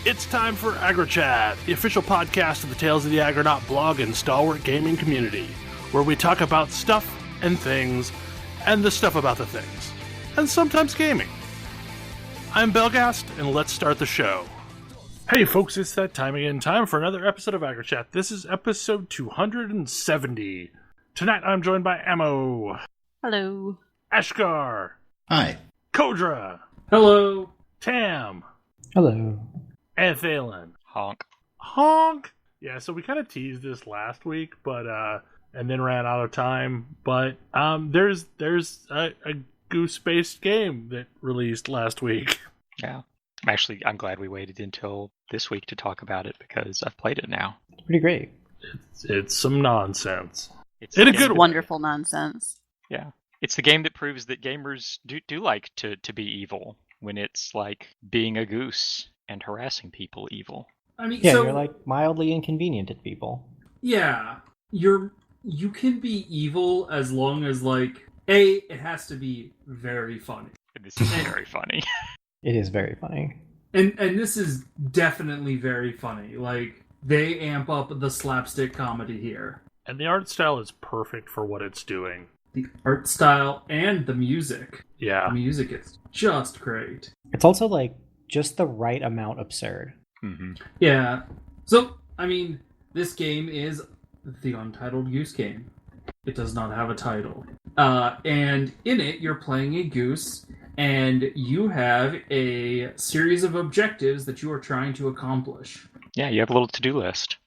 It's time for AggroChat, the official podcast of the Tales of the Aggronaut blog and stalwart gaming community, where we talk about stuff and things, and the stuff about the things, and sometimes gaming. I'm Belgast, and let's start the show. Hey folks, it's that time again, time for another episode of AggroChat. This is episode 270. Tonight I'm joined by Ammo. Hello. Ashgar. Hi. Kodra. Hello. Tam. Hello. And Thalen. Honk. Yeah, so we kind of teased this last week, but and then ran out of time. But there's a goose-based game that released last week. Yeah, I'm glad we waited until this week to talk about it because I've played it now. It's pretty great. It's some nonsense. It's in a good way. Wonderful nonsense. Yeah, it's the game that proves that gamers do like to be evil when it's like being a goose and harassing people evil. I mean, Yeah, so, you're like mildly inconvenient to people. Yeah, you can be evil as long as it has to be very funny. And this is very funny. It is very funny. And this is definitely very funny. Like, they amp up the slapstick comedy here. And the art style is perfect for what it's doing. The art style and the music. Yeah. The music is just great. It's also like just the right amount absurd. Mm-hmm. Yeah. So, I mean, this game is the Untitled Goose Game. It does not have a title. And in it, you're playing a goose, and you have a series of objectives that you are trying to accomplish. Yeah, you have a little to-do list.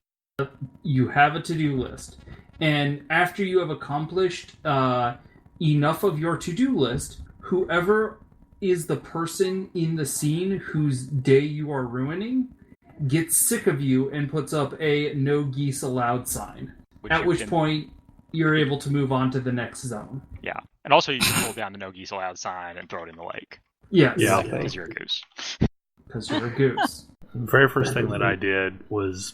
You have a to-do list. And after you have accomplished enough of your to-do list, whoever is the person in the scene whose day you are ruining gets sick of you and puts up a no geese allowed sign. At which point, you're able to move on to the next zone. Yeah. And also you can pull down the no geese allowed sign and throw it in the lake. Yes. Yeah. Because you're a goose. Because you're a goose. The very first thing that I did was,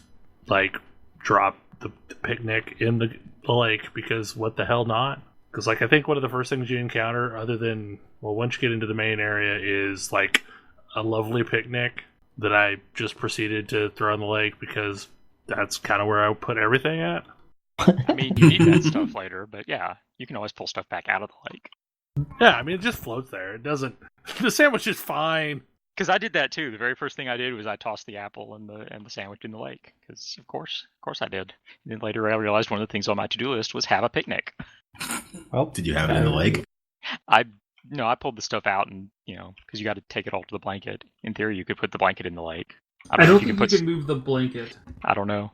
drop the picnic in the lake, because what the hell not? Because, I think one of the first things you encounter, other than, once you get into the main area, is, a lovely picnic that I just proceeded to throw in the lake, because that's kind of where I put everything at. I mean, you need that stuff later, but yeah, you can always pull stuff back out of the lake. Yeah, I mean, it just floats there. It doesn't... The sandwich is fine. Because I did that too. The very first thing I did was I tossed the apple and the sandwich in the lake. Because of course I did. And then later I realized one of the things on my to-do list was have a picnic. Well, Did you have it in the lake? I pulled the stuff out and, because you got to take it all to the blanket. In theory, you could put the blanket in the lake. I don't think you can move the blanket. I don't know.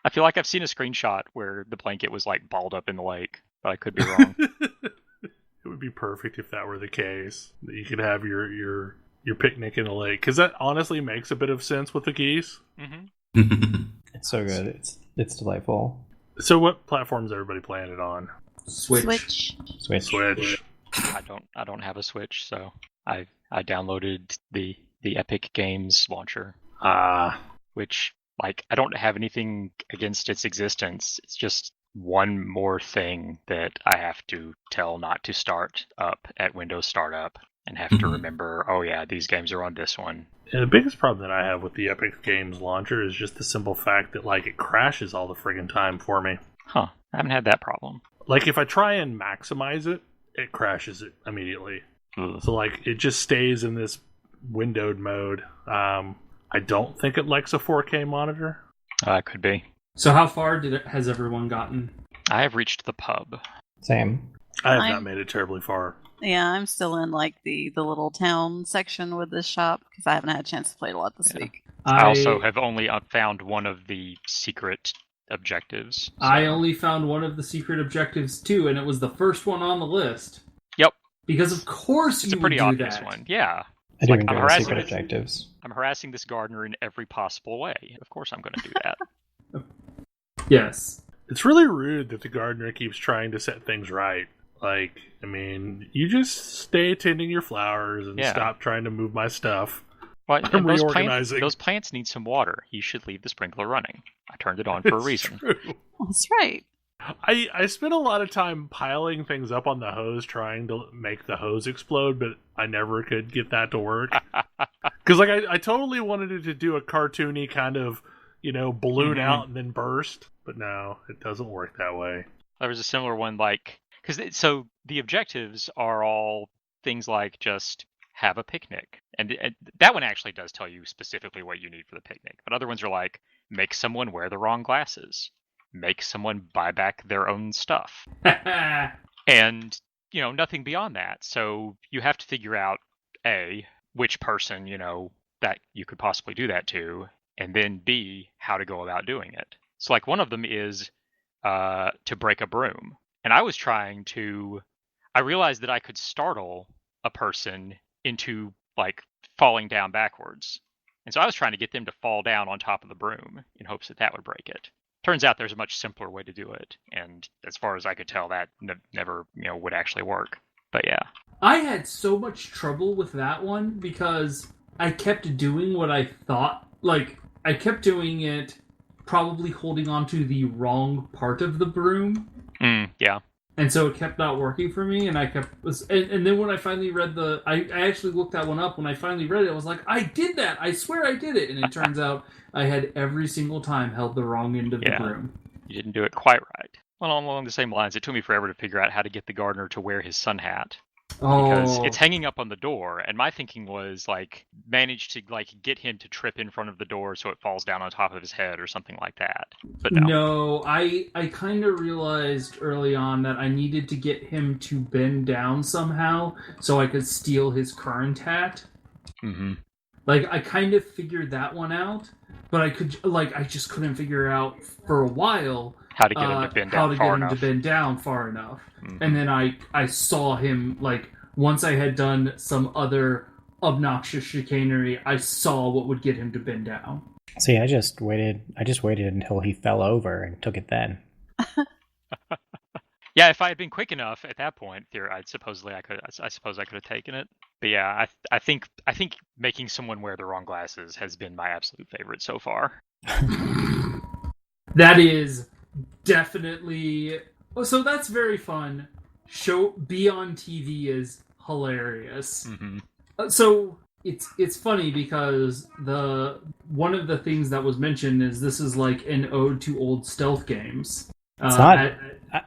I feel like I've seen a screenshot where the blanket was balled up in the lake, but I could be wrong. It would be perfect if that were the case. That you could have your picnic in the lake, because that honestly makes a bit of sense with the geese. Mm-hmm. it's so good. It's delightful. So what platforms is everybody playing it on? Switch. I don't have a Switch, so I downloaded the Epic Games launcher. Which, I don't have anything against its existence. It's just one more thing that I have to tell not to start up at Windows Startup and have to remember, oh yeah, these games are on this one. And the biggest problem that I have with the Epic Games launcher is just the simple fact that, it crashes all the friggin' time for me. Huh, I haven't had that problem. If I try and maximize it, it crashes it immediately. So, it just stays in this windowed mode. I don't think it likes a 4K monitor. Could be. So how far has everyone gotten? I have reached the pub. Same. I have not made it terribly far. Yeah, I'm still in the little town section with this shop because I haven't had a chance to play it a lot this week. I also have only found one of the secret objectives. So. I only found one of the secret objectives too, and it was the first one on the list. Yep. Because of course it's you a pretty would do obvious that. one. Yeah. I do enjoy the secret objectives. I'm harassing this gardener in every possible way. Of course I'm going to do that. Yes. It's really rude that the gardener keeps trying to set things right. You just stay tending your flowers and stop trying to move my stuff. Well, I'm reorganizing. Those plants need some water. You should leave the sprinkler running. I turned it on for a reason. True. That's right. I spent a lot of time piling things up on the hose trying to make the hose explode, but I never could get that to work. Because like I totally wanted it to do a cartoony kind of, balloon out and then burst, but no, it doesn't work that way. There was a similar one, so the objectives are all things like just have a picnic, and that one actually does tell you specifically what you need for the picnic. But other ones are like make someone wear the wrong glasses, make someone buy back their own stuff, and nothing beyond that. So you have to figure out which person that you could possibly do that to, and then B, how to go about doing it. So like one of them is to break a broom. And I realized that I could startle a person into like falling down backwards. And so I was trying to get them to fall down on top of the broom in hopes that would break it. Turns out there's a much simpler way to do it. And as far as I could tell, that never, would actually work. But yeah. I had so much trouble with that one because I kept doing what I thought. Like, I kept doing it probably holding on to the wrong part of the broom. Yeah. And so it kept not working for me, and and then when I finally read I actually looked that one up. When I finally read it, I was like, I did that! I swear I did it! And it turns out I had every single time held the wrong end of the broom. You didn't do it quite right. Well, along the same lines, it took me forever to figure out how to get the gardener to wear his sun hat. Because it's hanging up on the door, and my thinking was manage to get him to trip in front of the door so it falls down on top of his head or something like that. But no, I kind of realized early on that I needed to get him to bend down somehow so I could steal his current hat. Mm-hmm. I kind of figured that one out, but I just couldn't figure out for a while how to get him to bend down far enough. Mm-hmm. And then I saw him, once I had done some other obnoxious chicanery, I saw what would get him to bend down. See, I just waited until he fell over and took it then. Yeah, if I had been quick enough at that point, I suppose I could have taken it. But yeah, I think making someone wear the wrong glasses has been my absolute favorite so far. That is definitely... So that's very fun. Be on TV is hilarious. Mm-hmm. So it's funny because one of the things that was mentioned is this is like an ode to old stealth games. It's not.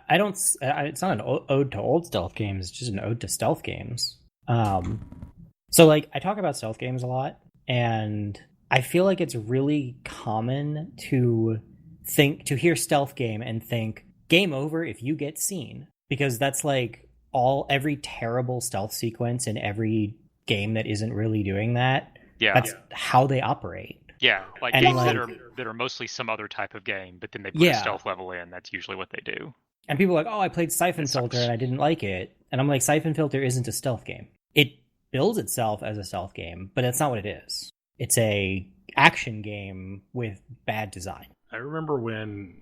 It's not an ode to old stealth games. It's just an ode to stealth games. So I talk about stealth games a lot, and I feel like it's really common to hear stealth game and think game over if you get seen, because that's every terrible stealth sequence in every game that isn't really doing that. Yeah, that's how they operate. Yeah, games that are mostly some other type of game, but then they put a stealth level in. That's usually what they do. And people are like, oh, I played Siphon Filter and I didn't like it. And I'm like, Siphon Filter isn't a stealth game. It bills itself as a stealth game, but that's not what it is. It's a action game with bad design. I remember when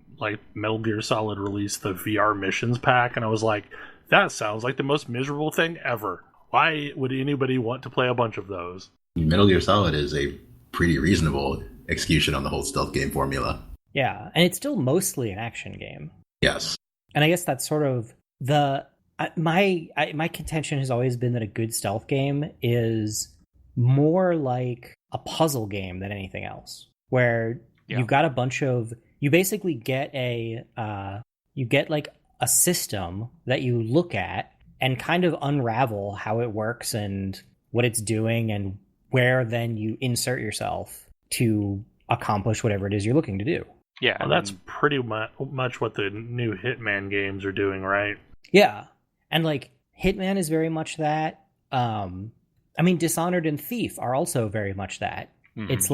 Metal Gear Solid released the VR missions pack, and I was like, that sounds like the most miserable thing ever. Why would anybody want to play a bunch of those? Metal Gear Solid is a pretty reasonable execution on the whole stealth game formula. Yeah, and it's still mostly an action game. Yes. And I guess that's sort of my contention has always been that a good stealth game is more like a puzzle game than anything else, where you've got a bunch of, you basically get a system that you look at and kind of unravel how it works and what it's doing and where then you insert yourself to accomplish whatever it is you're looking to do. Yeah, well, that's pretty much what the new Hitman games are doing, right? Yeah, and Hitman is very much that. Dishonored and Thief are also very much that. Mm-hmm. It's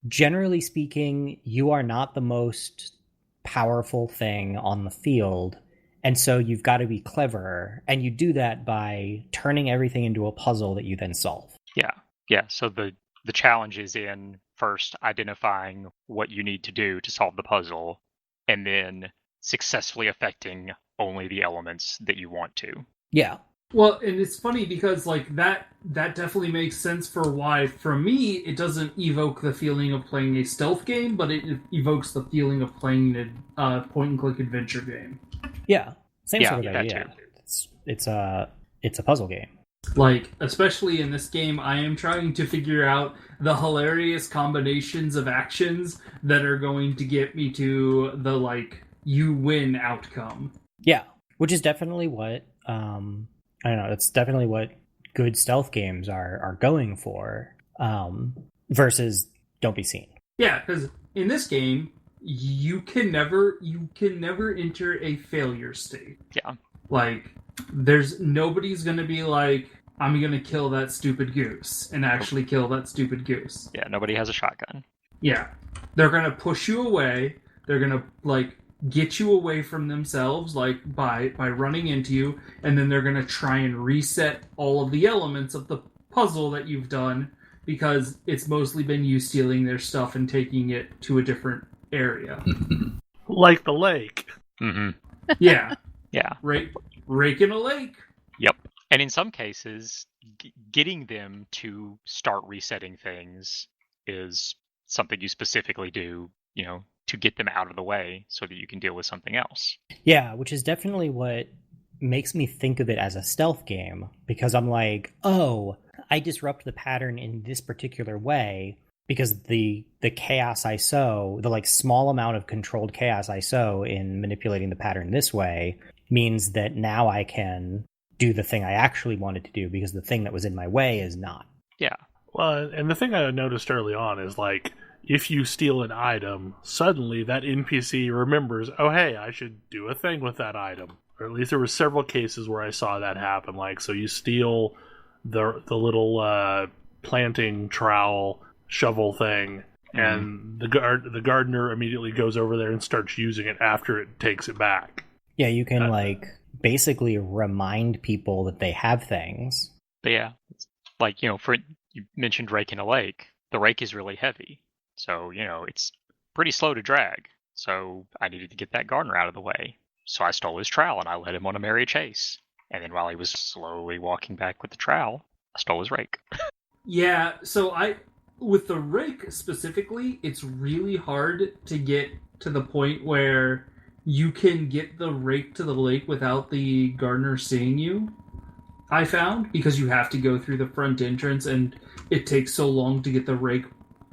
generally speaking, you are not the most powerful thing on the field, and so you've got to be clever, and you do that by turning everything into a puzzle that you then solve. Yeah. So the challenge is in first identifying what you need to do to solve the puzzle, and then successfully affecting only the elements that you want to. Yeah. Well, and it's funny because that definitely makes sense for why, for me, it doesn't evoke the feeling of playing a stealth game, but it evokes the feeling of playing a point-and-click adventure game. Yeah, same sort of idea. It's a puzzle game. Like, especially in this game, I am trying to figure out the hilarious combinations of actions that are going to get me to the, like, you win outcome. Yeah, which is definitely what, I don't know, it's definitely what good stealth games are going for, versus don't be seen. Yeah, because in this game, you can never enter a failure state. Yeah. Like, nobody's gonna be like, I'm gonna kill that stupid goose and actually kill that stupid goose. Yeah, nobody has a shotgun. Yeah. They're gonna push you away. They're gonna, like, get you away from themselves, like, by running into you, and then they're gonna try and reset all of the elements of the puzzle that you've done, because it's mostly been you stealing their stuff and taking it to a different area. Like the lake. Mm-hmm. Yeah. Yeah. Rake in a lake. Yep. And in some cases, getting them to start resetting things is something you specifically do, to get them out of the way so that you can deal with something else. Yeah, which is definitely what makes me think of it as a stealth game, because I'm like, oh, I disrupt the pattern in this particular way because the chaos I sow, the like small amount of controlled chaos I sow in manipulating the pattern this way means that now I can do the thing I actually wanted to do because the thing that was in my way is not. Yeah. Well, and the thing I noticed early on is, like, if you steal an item, suddenly that NPC remembers, oh, hey, I should do a thing with that item. Or at least there were several cases where I saw that happen. Like, so you steal the little planting trowel shovel thing, and the gardener immediately goes over there and starts using it after it takes it back. Yeah, you can, basically remind people that they have things. But yeah, like, you mentioned rake in a lake. The rake is really heavy. So, it's pretty slow to drag. So I needed to get that gardener out of the way. So I stole his trowel and I led him on a merry chase. And then while he was slowly walking back with the trowel, I stole his rake. Yeah, so with the rake specifically, it's really hard to get to the point where you can get the rake to the lake without the gardener seeing you, I found, because you have to go through the front entrance, and it takes so long to get the rake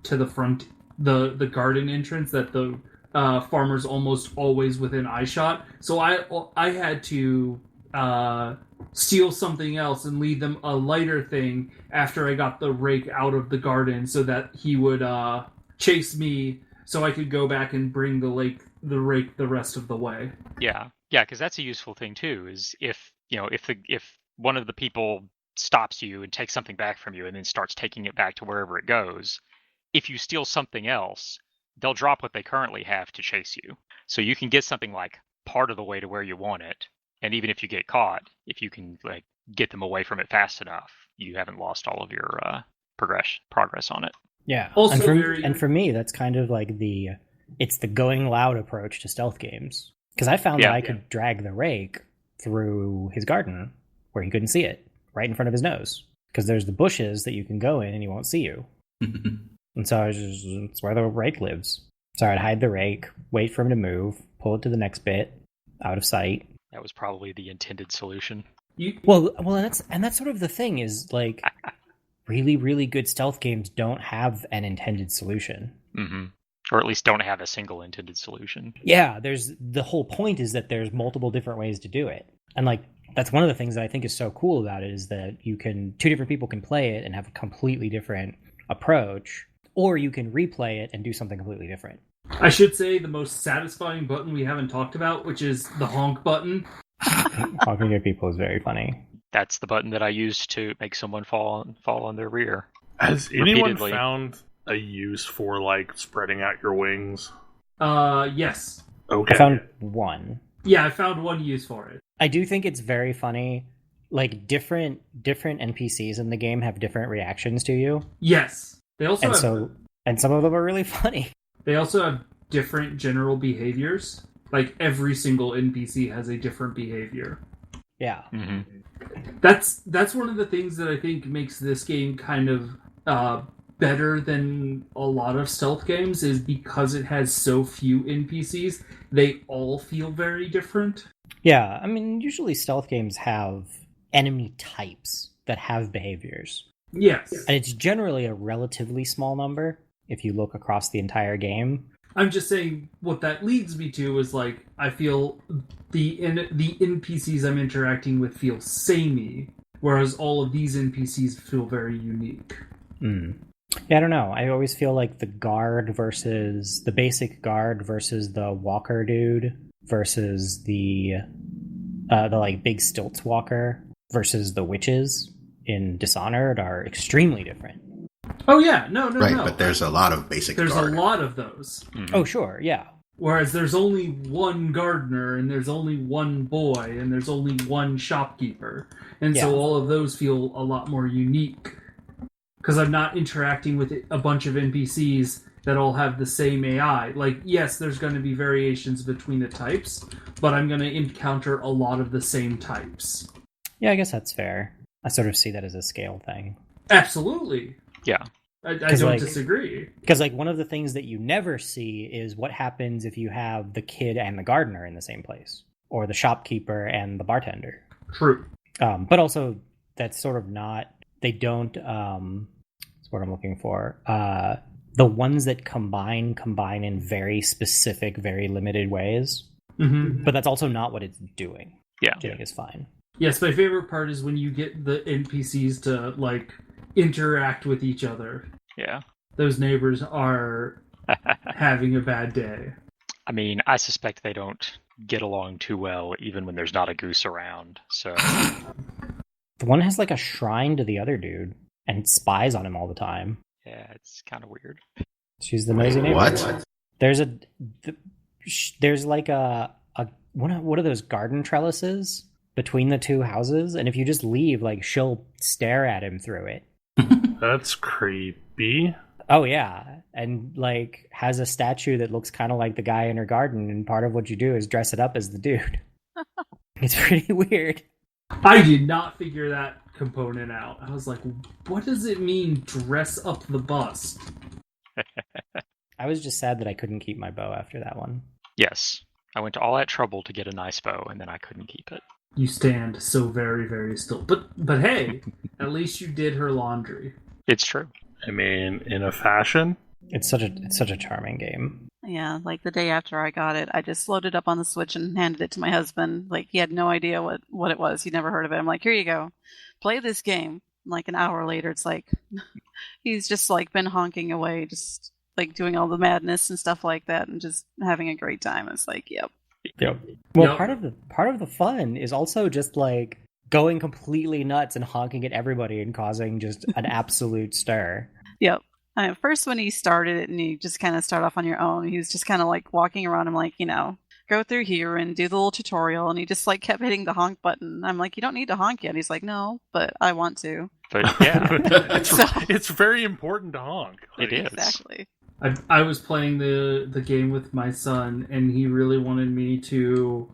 to the front, the garden entrance, that the farmer's almost always within eyeshot. So I had to steal something else and lead them a lighter thing after I got the rake out of the garden, so that he would chase me, so I could go back and bring the rake the rest of the way. Yeah, because that's a useful thing too. Is if one of the people stops you and takes something back from you and then starts taking it back to wherever it goes, if you steal something else, they'll drop what they currently have to chase you. So you can get something like part of the way to where you want it, and even if you get caught, if you can get them away from it fast enough, you haven't lost all of your progress on it. Yeah. Also, and for me, that's kind of like it's the going loud approach to stealth games. Because I found that I could drag the rake through his garden where he couldn't see it, right in front of his nose. Because there's the bushes that you can go in and he won't see you. And so it's where the rake lives. So I'd hide the rake, wait for him to move, pull it to the next bit, out of sight. That was probably the intended solution. Well, and that's sort of the thing is, like, really, really good stealth games don't have an intended solution. Mm-hmm. Or at least don't have a single intended solution. Yeah, the whole point is that there's multiple different ways to do it. And, like, that's one of the things that I think is so cool about it, is that two different people can play it and have a completely different approach, or you can replay it and do something completely different. I should say the most satisfying button we haven't talked about, which is the honk button. Honking at people is very funny. That's the button that I used to make someone fall on their rear. Has anyone repeatedly. found a use for, like, spreading out your wings? Yes. Okay. I found one. Yeah, I found one use for it. I do think it's very funny. Like, different NPCs in the game have different reactions to you. Yes. They also and some of them are really funny. They also have different general behaviors. Like, every single NPC has a different behavior. Yeah. Mm-hmm. That's one of the things that I think makes this game kind of better than a lot of stealth games, is because it has so few NPCs, they all feel very different. Yeah, I mean, usually stealth games have enemy types that have behaviors. Yes. And it's generally a relatively small number if you look across the entire game. I'm just saying what that leads me to is like I feel the NPCs I'm interacting with feel samey, whereas all of these NPCs feel very unique. Yeah, I don't know. I always feel like the basic guard versus the walker dude versus the like big stilts walker versus the witches in Dishonored are extremely different. Oh yeah, no. Right, but there's a lot of basic There's guard. a lot of those. Mm-hmm. Oh, sure, yeah. Whereas there's only one gardener, and there's only one boy, and there's only one shopkeeper. And so all of those feel a lot more unique. Because I'm not interacting with a bunch of NPCs that all have the same AI. Like, yes, there's going to be variations between the types, but I'm going to encounter a lot of the same types. Yeah, I guess that's fair. I sort of see that as a scale thing. Absolutely. Yeah. I don't disagree. Because, like, one of the things that you never see is what happens if you have the kid and the gardener in the same place, or the shopkeeper and the bartender. True. But also, that's sort of not... They don't... that's what I'm looking for. The ones that combine in very specific, very limited ways. Mm-hmm. But that's also not what it's doing. Yeah. Which I think is fine. Yes, my favorite part is when you get the NPCs to, like, interact with each other. Yeah. Those neighbors are having a bad day. I mean, I suspect they don't get along too well, even when there's not a goose around, so... The one has, like, a shrine to the other dude, and spies on him all the time. Yeah, it's kind of weird. She's the nosy neighbor. What? There's like a what are those garden trellises between the two houses, and if you just leave, like, she'll stare at him through it. That's creepy. Oh yeah, and like has a statue that looks kind of like the guy in her garden, and part of what you do is dress it up as the dude. It's pretty weird. I did not figure that component out. I was like, what does it mean, dress up the bust? I was just sad that I couldn't keep my bow after that one. Yes. I went to all that trouble to get a nice bow, and then I couldn't keep it. You stand so very, very still. But hey, at least you did her laundry. It's true. I mean, in a fashion. It's such a charming game. Yeah, like the day after I got it, I just loaded up on the Switch and handed it to my husband. Like, he had no idea what it was. He'd never heard of it. I'm like, here you go. Play this game. Like, an hour later, it's like, he's just, like, been honking away, just, like, doing all the madness and stuff like that, and just having a great time. It's like, yep. Well, Yep. part of the fun is also just, like, going completely nuts and honking at everybody and causing just an absolute stir. Yep. First, when he started it and you just kind of start off on your own, he was just kind of like walking around and like, go through here and do the little tutorial. And he just like kept hitting the honk button. I'm like, you don't need to honk yet. He's like, no, but I want to. But yeah, It's very important to honk. it is. Exactly. I was playing the game with my son, and he really wanted me to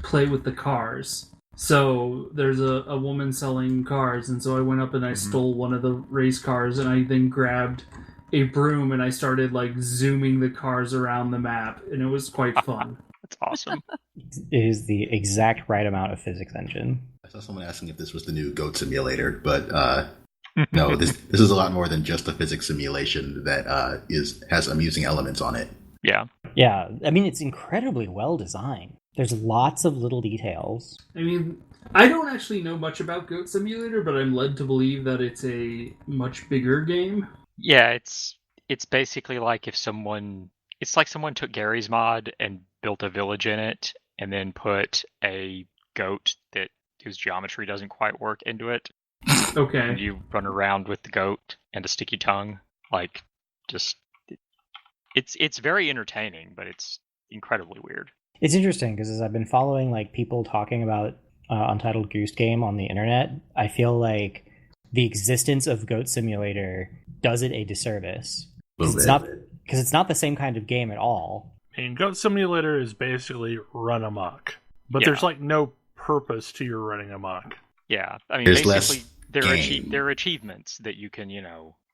play with the cars. So there's a woman selling cars, and so I went up and I stole one of the race cars, and I then grabbed a broom and I started like zooming the cars around the map, and it was quite fun. That's awesome. It is the exact right amount of physics engine. I saw someone asking if this was the new Goat Simulator, but no, this is a lot more than just a physics simulation that has amusing elements on it. Yeah. Yeah, I mean, it's incredibly well designed. There's lots of little details. I mean, I don't actually know much about Goat Simulator, but I'm led to believe that it's a much bigger game. Yeah, it's basically like someone took Gary's mod and built a village in it, and then put a goat whose geometry doesn't quite work into it. Okay. And you run around with the goat and a sticky tongue. Like, just it's very entertaining, but it's incredibly weird. It's interesting because as I've been following like people talking about Untitled Goose Game on the internet, I feel like the existence of Goat Simulator does it a disservice. Because it's not the same kind of game at all. I mean, Goat Simulator is basically run amok, but Yeah. there's like no purpose to your running amok. Yeah, I mean, There's basically, less there are achievements that you can,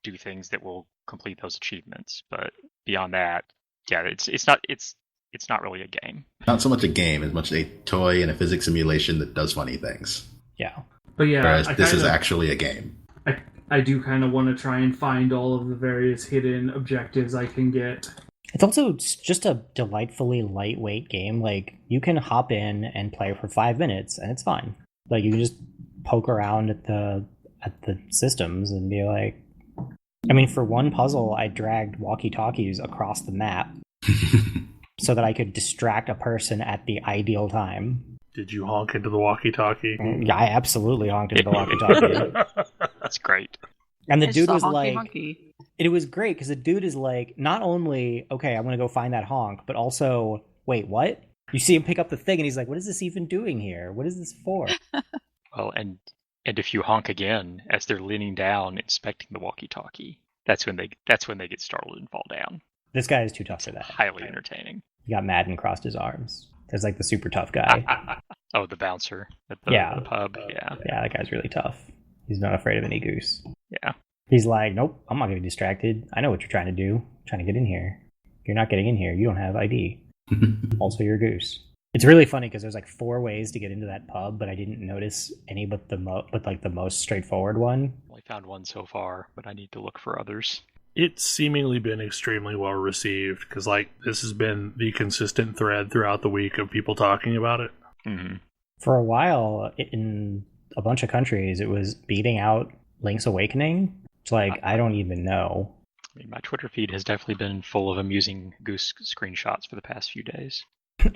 do things that will complete those achievements. But beyond that, yeah, it's not really a game. Not so much a game as much a toy and a physics simulation that does funny things. Yeah. But yeah, Whereas this is actually a game. I do kind of want to try and find all of the various hidden objectives I can get. It's also just a delightfully lightweight game. Like, you can hop in and play for 5 minutes, and it's fine. Like, you can just poke around at the systems and be like... I mean, for one puzzle, I dragged walkie-talkies across the map so that I could distract a person at the ideal time. Did you honk into the walkie-talkie? Yeah, I absolutely honked into the walkie-talkie. That's great. And the It's dude just was a honky like... honky. It was great because the dude is like, not only, okay, I'm going to go find that honk, but also, wait, what? You see him pick up the thing and he's like, what is this even doing here? What is this for? Well, and if you honk again as they're leaning down inspecting the walkie-talkie, that's when they get startled and fall down. This guy is too tough for that. Highly entertaining. He got mad and crossed his arms. There's like the super tough guy. Oh, the bouncer at the pub. Yeah. Yeah, that guy's really tough. He's not afraid of any goose. Yeah. He's like, nope, I'm not going to be distracted. I know what you're trying to do. I'm trying to get in here. You're not getting in here. You don't have ID. Also, you're a goose. It's really funny because there's like 4 ways to get into that pub, but I didn't notice any but the most straightforward one. Only found one so far, but I need to look for others. It's seemingly been extremely well received because, like, this has been the consistent thread throughout the week of people talking about it. Mm-hmm. For a while, in a bunch of countries, it was beating out Link's Awakening. It's like, I don't even know. I mean, my Twitter feed has definitely been full of amusing goose screenshots for the past few days.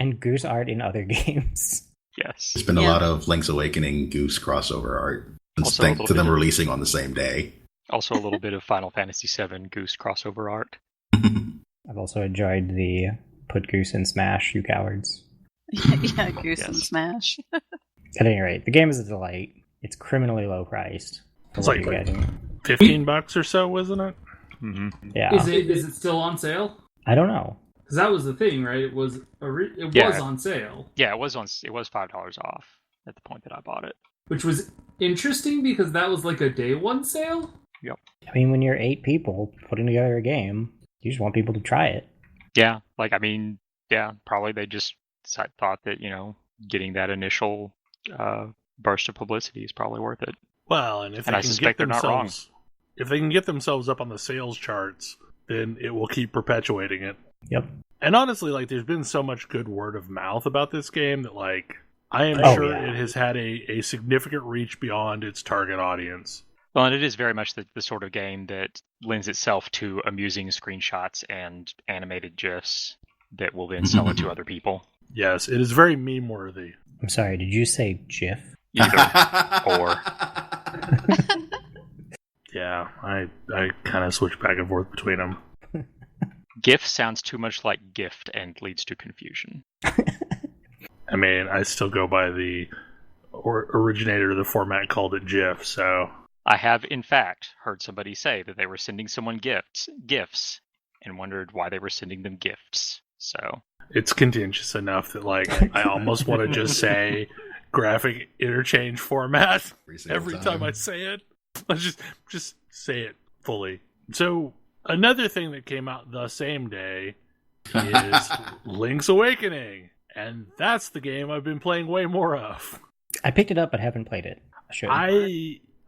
And goose art in other games. Yes. There's been a lot of Link's Awakening Goose crossover art, thanks to them releasing on the same day. Also a little bit of Final Fantasy VII Goose crossover art. I've also enjoyed the put Goose in Smash, you cowards. Yeah, Goose and Smash. At any rate, the game is a delight. It's criminally low priced. It's like $15 or so, wasn't it? Mm-hmm. Yeah. Is it still on sale? I don't know. Because that was the thing, right? It was on sale. Yeah, it was $5 off at the point that I bought it. Which was interesting because that was like a day one sale. Yep. I mean, when you're 8 people putting together a game, you just want people to try it. Yeah, probably they just thought that, getting that initial burst of publicity is probably worth it. Well, and if I suspect they're not wrong. If they can get themselves up on the sales charts, then it will keep perpetuating it. Yep. And honestly, like, there's been so much good word of mouth about this game that, like, I am sure it has had a significant reach beyond its target audience. Well, and it is very much the sort of game that lends itself to amusing screenshots and animated GIFs that will then sell it to other people. Yes, it is very meme-worthy. I'm sorry, did you say GIF? Either or. Yeah, I kind of switch back and forth between them. GIF sounds too much like gift and leads to confusion. I mean, I still go by the originator of the format called it GIF, so... I have, in fact, heard somebody say that they were sending someone gifts, and wondered why they were sending them gifts, so... It's contentious enough that, like, I almost want to just say graphic interchange format every time I say it. Let's just say it fully. So, another thing that came out the same day is Link's Awakening. And that's the game I've been playing way more of. I picked it up but haven't played it. I should.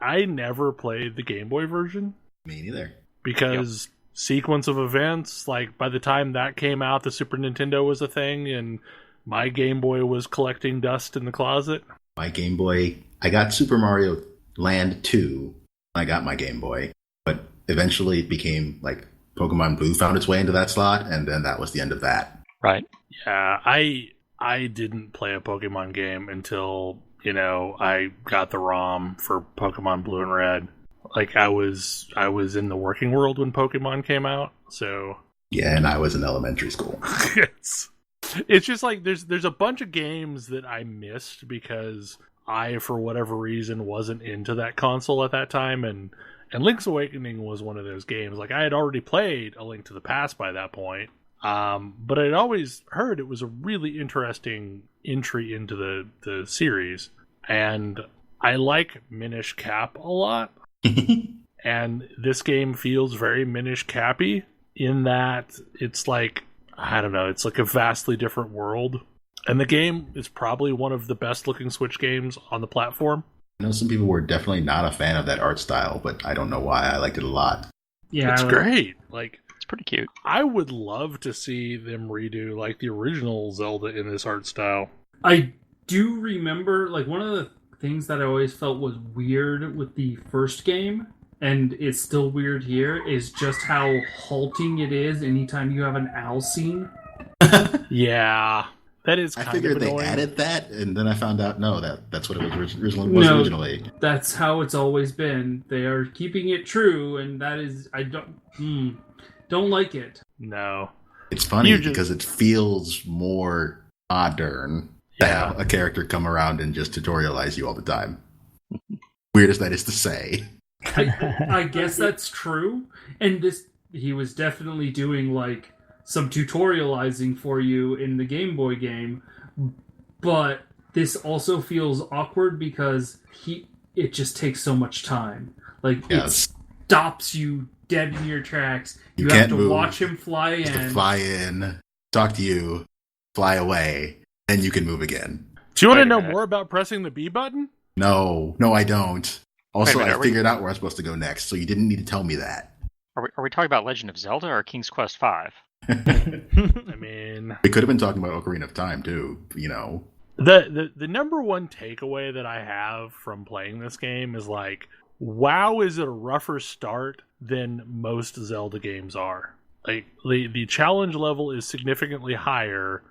I never played the Game Boy version. Me neither. Because sequence of events, like, by the time that came out, the Super Nintendo was a thing, and my Game Boy was collecting dust in the closet. My Game Boy, I got Super Mario Land 2 when I got my Game Boy, but eventually it became, like, Pokemon Blue found its way into that slot, and then that was the end of that. Right. Yeah, I didn't play a Pokemon game until, I got the ROM for Pokemon Blue and Red. Like, I was in the working world when Pokemon came out, so... Yeah, and I was in elementary school. It's just like, there's a bunch of games that I missed because I, for whatever reason, wasn't into that console at that time, and Link's Awakening was one of those games. Like, I had already played A Link to the Past by that point, but I'd always heard it was a really interesting entry into the series, and I like Minish Cap a lot, and this game feels very Minish Cappy in that it's like, I don't know, it's like a vastly different world. And the game is probably one of the best looking Switch games on the platform. I know some people were definitely not a fan of that art style, but I don't know why. I liked it a lot. Yeah, It's great. Like, It's pretty cute. I would love to see them redo like the original Zelda in this art style. I do remember, like, one of the things that I always felt was weird with the first game, and it's still weird here, is just how halting it is anytime you have an owl scene. Yeah, that is I kind figured of they annoying. added that, and then I found out, no, that's what it was originally. That's how it's always been. They are keeping it true, and that is, I don't like it. No. It's funny You just- because it feels more modern to Yeah. have a character come around and just tutorialize you all the time. Weird as that is to say. I guess that's true. And he was definitely doing like some tutorializing for you in the Game Boy game, but this also feels awkward because it just takes so much time. Like it Yes. stops you dead in your tracks. You You have can't to move. watch him fly Just to in. fly in, talk to you, fly away, then you can move again. Do you want Wait to a know minute. more about pressing the B button? No, I don't. Also, Wait a minute, I are we- figured out where I'm supposed to go next, so you didn't need to tell me that. Are we talking about Legend of Zelda or King's Quest V? I mean, We could have been talking about Ocarina of Time, too, you know. the number one takeaway that I have from playing this game is like, wow, is it a rougher start than most Zelda games are? Like the challenge level is significantly higher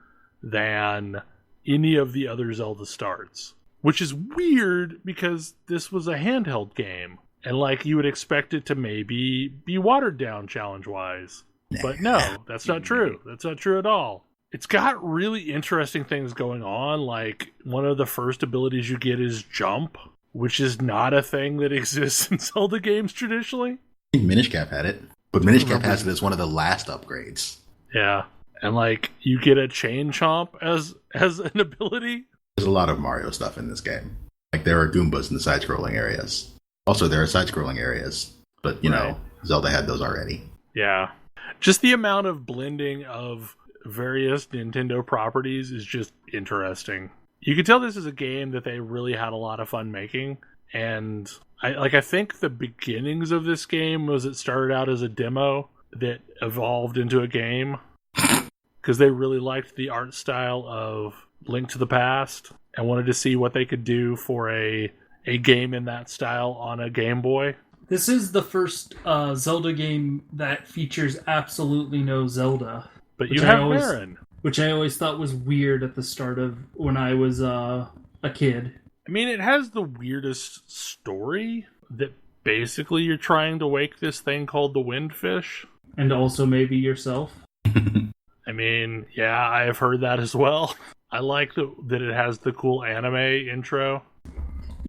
than any of the other Zelda starts, which is weird because this was a handheld game, and like you would expect it to maybe be watered down challenge wise. But no, that's not true. That's not true at all. It's got really interesting things going on. Like, one of the first abilities you get is jump, which is not a thing that exists in Zelda games traditionally. I think Minish Cap had it, but Minish Cap has it as one of the last upgrades. Yeah. And, like, you get a chain chomp as an ability. There's a lot of Mario stuff in this game. Like, there are Goombas in the side-scrolling areas. Also, there are side-scrolling areas, but, you know, Zelda had those already. Yeah. Just the amount of blending of various Nintendo properties is just interesting. You can tell this is a game that they really had a lot of fun making, and I think the beginnings of this game was it started out as a demo that evolved into a game because they really liked the art style of Link to the Past and wanted to see what they could do for a game in that style on a Game Boy. This is the first Zelda game that features absolutely no Zelda. But Which you I have always- Baron. Which I always thought was weird at the start of when I was a kid. I mean, it has the weirdest story that basically you're trying to wake this thing called the Windfish. And also maybe yourself. I mean, yeah, I have heard that as well. I like that it has the cool anime intro.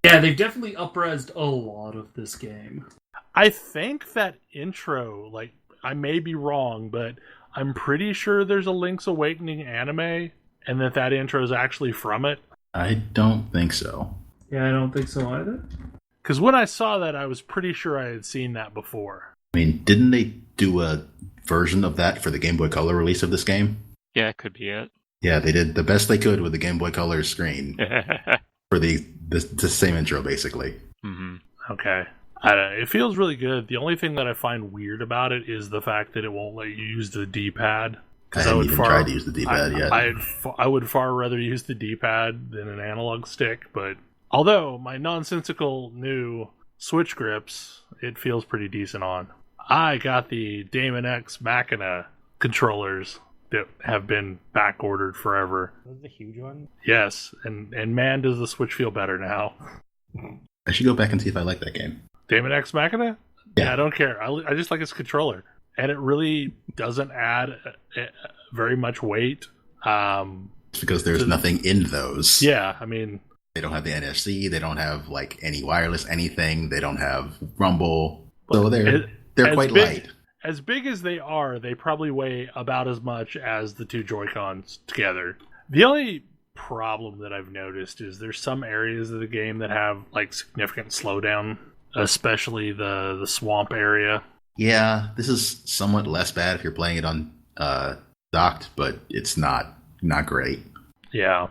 Yeah, they've definitely up-resed a lot of this game. I think that intro, like, I may be wrong, but I'm pretty sure there's a Link's Awakening anime, and that intro is actually from it. I don't think so. Yeah, I don't think so either. Because when I saw that, I was pretty sure I had seen that before. I mean, didn't they do a version of that for the Game Boy Color release of this game? Yeah, could be it. Yeah, they did the best they could with the Game Boy Color screen for the same intro, basically. hmm Okay. I don't know. It feels really good. The only thing that I find weird about it is the fact that it won't let you use the D-pad. I haven't even tried to use the D-pad yet. I would far rather use the D-pad than an analog stick, but although my nonsensical new Switch grips, it feels pretty decent on. I got the Daemon X Machina controllers that have been back-ordered forever. Those are the huge one. Yes, and man, does the Switch feel better now. I should go back and see if I like that game. Daemon X Machina? Yeah. I don't care. I just like its controller. And it really doesn't add very much weight. It's because there's nothing in those. Yeah, I mean... They don't have the NFC. They don't have like any wireless anything. They don't have Rumble. So they're quite light. As big as they are, they probably weigh about as much as the two Joy-Cons together. The only problem that I've noticed is there's some areas of the game that have like significant slowdown, especially the swamp area. Yeah, this is somewhat less bad if you're playing it on docked, but it's not great. Yeah.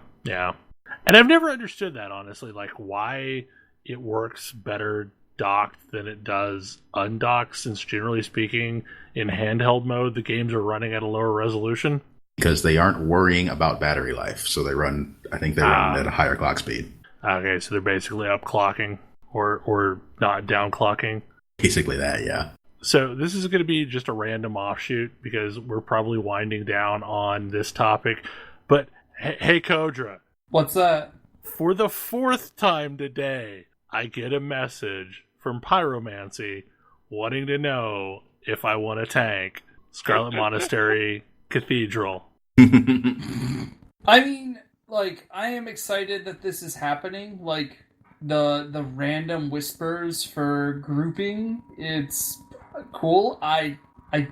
And I've never understood that, honestly. Like, why it works better docked than it does undocked, since generally speaking, in handheld mode, the games are running at a lower resolution. Because they aren't worrying about battery life, so they run at a higher clock speed. Okay, so they're basically upclocking or not downclocking. Basically that, yeah. So this is going to be just a random offshoot because we're probably winding down on this topic. But hey, Kodra. What's that? For the 4th time today, I get a message from Pyromancy wanting to know if I want to tank Scarlet Monastery Cathedral. I mean, like, I am excited that this is happening. Like, the random whispers for grouping, it's cool. I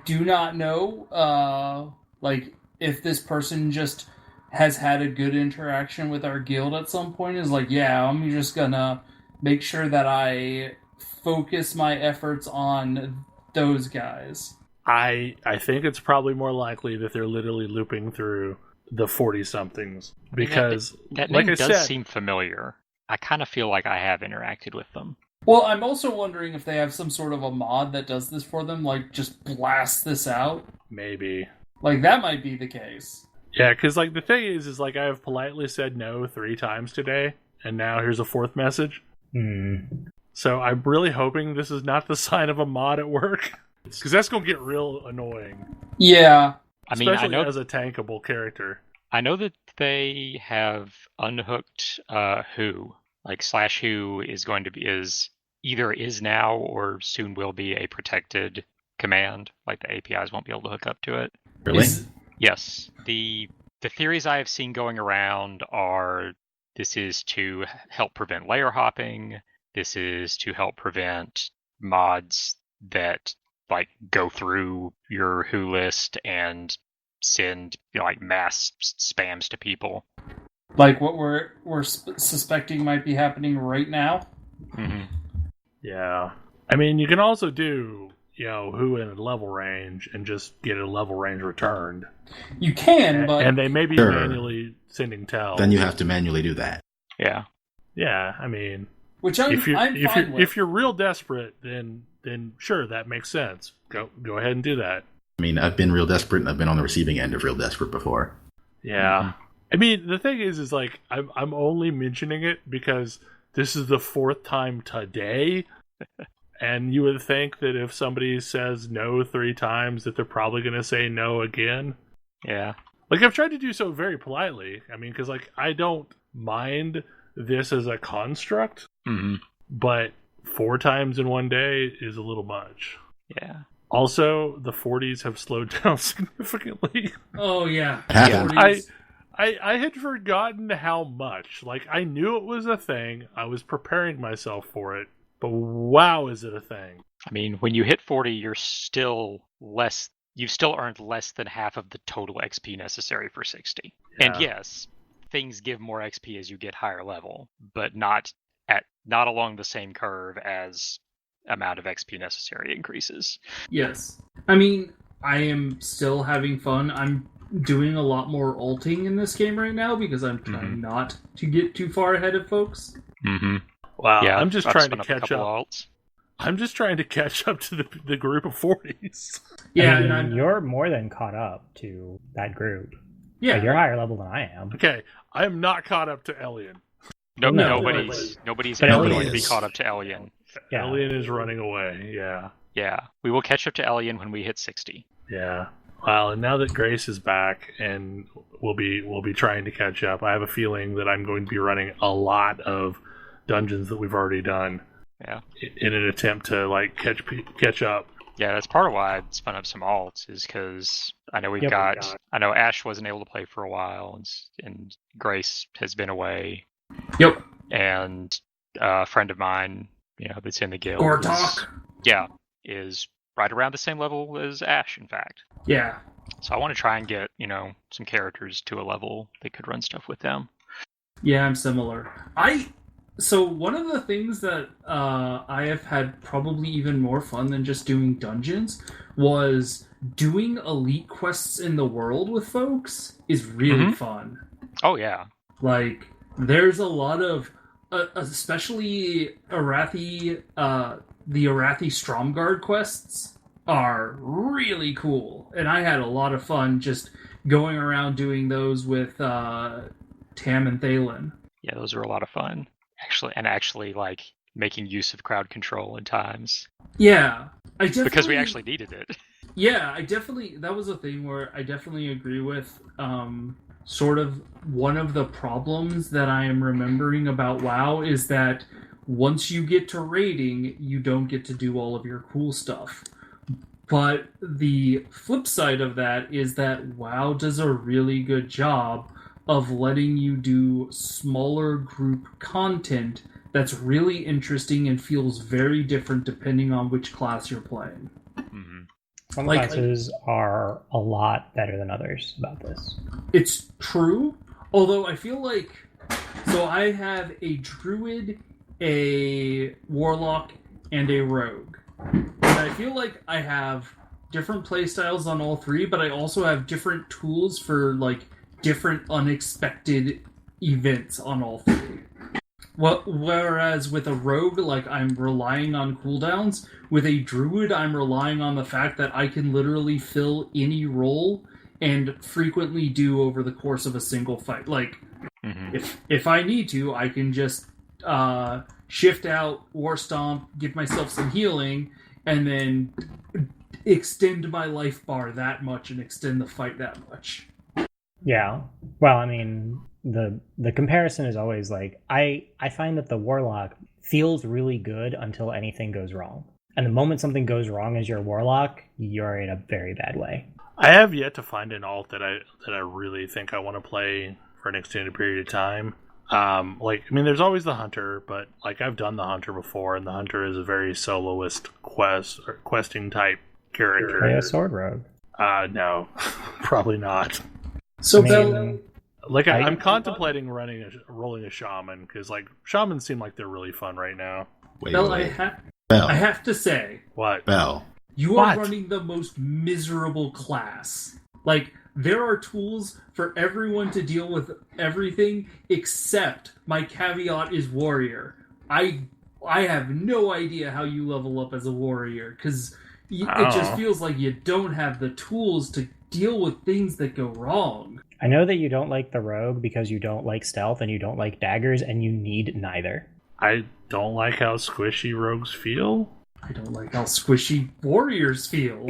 do not know, like, if this person just has had a good interaction with our guild at some point, is like, yeah, I'm just gonna make sure that I focus my efforts on those guys. I think it's probably more likely that they're literally looping through the 40-somethings. Because, that like name I does said, seem familiar. I kind of feel like I have interacted with them. Well, I'm also wondering if they have some sort of a mod that does this for them, like, just blast this out. maybe. Like, that might be the case. Yeah, because, like, the thing is, like, I have politely said no 3 times today, and now here's a 4th message. So I'm really hoping this is not the sign of a mod at work. Because that's going to get real annoying. Yeah. Especially I know as a tankable character. I know that they have unhooked Who. Like /Who is either is now or soon will be a protected command. Like the APIs won't be able to hook up to it. Really? Yes. The theories I have seen going around are this is to help prevent layer hopping. This is to help prevent mods that like go through your Who list and send like mass spams to people. Like what we're suspecting might be happening right now. Mm-hmm. Yeah. I mean, you can also do, Who in a level range and just get a level range returned. You can, but... And they may be manually sending tells. Then you have to manually do that. Yeah. Yeah, I mean... Which I'm fine with. If you're real desperate, then sure, that makes sense. Go ahead and do that. I mean, I've been real desperate, and I've been on the receiving end of real desperate before. Yeah. Mm-hmm. I mean, the thing is like, I'm only mentioning it because this is the 4th time today, and you would think that if somebody says no 3 times, that they're probably going to say no again. Yeah. Like, I've tried to do so very politely. I mean, because, like, I don't mind this as a construct, but 4 times in one day is a little much. Yeah. Also, the 40s have slowed down significantly. Oh, yeah. I had forgotten how much. Like, I knew it was a thing. I was preparing myself for it. But wow, is it a thing. I mean, when you hit 40, you've still earned less than half of the total XP necessary for 60. Yeah. And yes, things give more XP as you get higher level, but not along the same curve as amount of XP necessary increases. Yes. I mean, I am still having fun. I'm doing a lot more ulting in this game right now because I'm trying not to get too far ahead of folks. Mm-hmm. Wow, Yeah, I'm just I've trying to spun catch a up. couple alts. I'm just trying to catch up to the group of 40s. Yeah, I mean, you're more than caught up to that group. Yeah. Like, you're higher level than I am. Okay, I am not caught up to Elian. Nobody's But ever Elian going to be is. caught up to Elian. Yeah. Elian is running away, yeah. Yeah, we will catch up to Elian when we hit 60. Yeah. Wow, and now that Grace is back and we'll be trying to catch up, I have a feeling that I'm going to be running a lot of dungeons that we've already done. Yeah. In an attempt to like catch up. Yeah, that's part of why I spun up some alts, is because I know I know Ash wasn't able to play for a while, and Grace has been away. Yep. And a friend of mine, that's in the guild, is right around the same level as Ash, in fact. Yeah. So I want to try and get, some characters to a level that could run stuff with them. Yeah, I'm similar. So one of the things that I have had probably even more fun than just doing dungeons was doing elite quests in the world with folks is really fun. Oh, yeah. Like, there's a lot of especially Arathi, the Arathi Stromguard quests are really cool, and I had a lot of fun just going around doing those with Tam and Thalen. Yeah, those were a lot of fun. Actually, like making use of crowd control at times. Yeah, I definitely, because we actually needed it. Yeah, that was a thing where I definitely agree with. Sort of one of the problems that I am remembering about WoW is that once you get to raiding, you don't get to do all of your cool stuff. But the flip side of that is that WoW does a really good job of letting you do smaller group content that's really interesting and feels very different depending on which class you're playing. Mm-hmm. Some classes are a lot better than others about this. It's true, although I feel like... So I have a druid, a warlock, and a rogue. And I feel like I have different playstyles on all three, but I also have different tools for, like, different unexpected events on all three. Whereas with a rogue, like, I'm relying on cooldowns. With a druid, I'm relying on the fact that I can literally fill any role and frequently do over the course of a single fight. Like, if I need to, I can just shift out, war stomp, give myself some healing, and then extend my life bar that much and extend the fight that much. Yeah. Well, I mean, the comparison is always like, I find that the warlock feels really good until anything goes wrong. And the moment something goes wrong as your warlock, you're in a very bad way. I have yet to find an alt that I really think I want to play for an extended period of time. There's always the hunter, but like I've done the hunter before, and the hunter is a very soloist questing type character. Play a sword rogue. No, probably not. So, I'm contemplating rolling a shaman, because like shamans seem like they're really fun right now. Bell, I have to say, what? Bell, you are running the most miserable class. Like, there are tools for everyone to deal with everything, except my caveat is warrior. I have no idea how you level up as a warrior, because it just feels like you don't have the tools to deal with things that go wrong. I know that you don't like the rogue because you don't like stealth and you don't like daggers, and you need neither. I don't like how squishy rogues feel. I don't like how squishy warriors feel.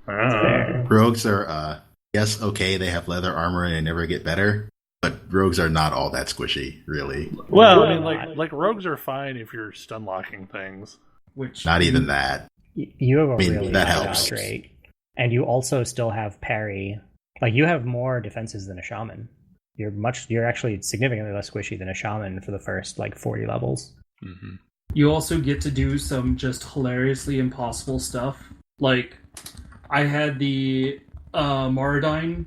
Rogues are, yes, okay, they have leather armor and they never get better, but rogues are not all that squishy, really. Well, I mean, like rogues are fine if you're stun locking things. Which not even that. You have a really that high helps. dodge rate, and you also still have parry. Like, you have more defenses than a shaman. You're actually significantly less squishy than a shaman for the first 40 levels. Mm-hmm. You also get to do some just hilariously impossible stuff. Like, I had the Maradine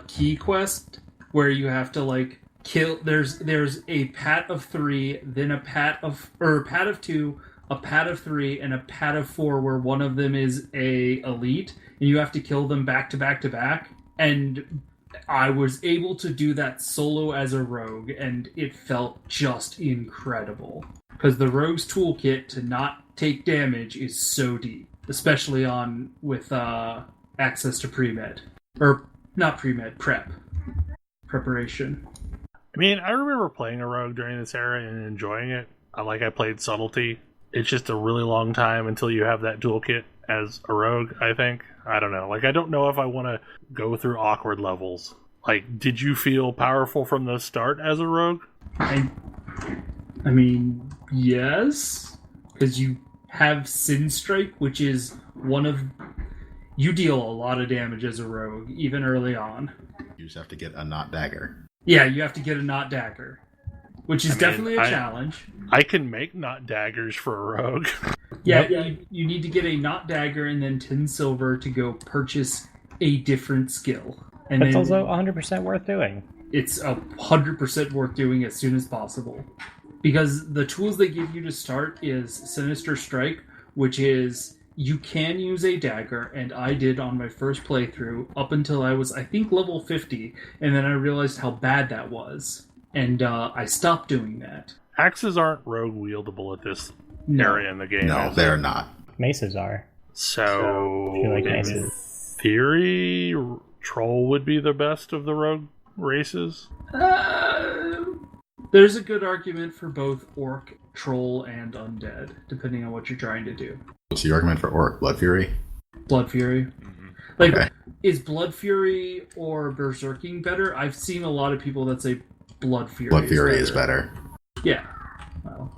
key quest where you have to kill. There's a pat of 3, then a pat of 2, a pat of 3, and a pat of 4, where one of them is a elite, and you have to kill them back to back to back. And I was able to do that solo as a rogue, and it felt just incredible. Because the rogue's toolkit to not take damage is so deep, especially with access to pre-med. Or, not pre-med, preparation. I mean, I remember playing a rogue during this era and enjoying it. I played subtlety. It's just a really long time until you have that toolkit as a rogue, I think. I don't know. I don't know if I want to go through awkward levels. Did you feel powerful from the start as a rogue? I mean, yes. Because you have Sin Strike, which is you deal a lot of damage as a rogue, even early on. You just have to get a not dagger. Yeah, you have to get a not dagger. Which is definitely a challenge. I can make not daggers for a rogue. Yeah, you need to get a not dagger and then 10 silver to go purchase a different skill. And That's also 100% worth doing. It's 100% worth doing as soon as possible. Because the tools they give you to start is Sinister Strike, which is you can use a dagger, and I did on my first playthrough up until I was, I think, level 50, and then I realized how bad that was. And I stopped doing that. Axes aren't rogue wieldable at this No. area in the game. No, they're not. Maces are. So, I feel like in maces. theory, troll would be the best of the rogue races. There's a good argument for both orc, troll, and undead, depending on what you're trying to do. What's the argument for Orc? Blood Fury? Blood Fury. Like, Okay. is Blood Fury or Berserking better? I've seen a lot of people that say Blood Fury. Blood Fury is better. Yeah. Well,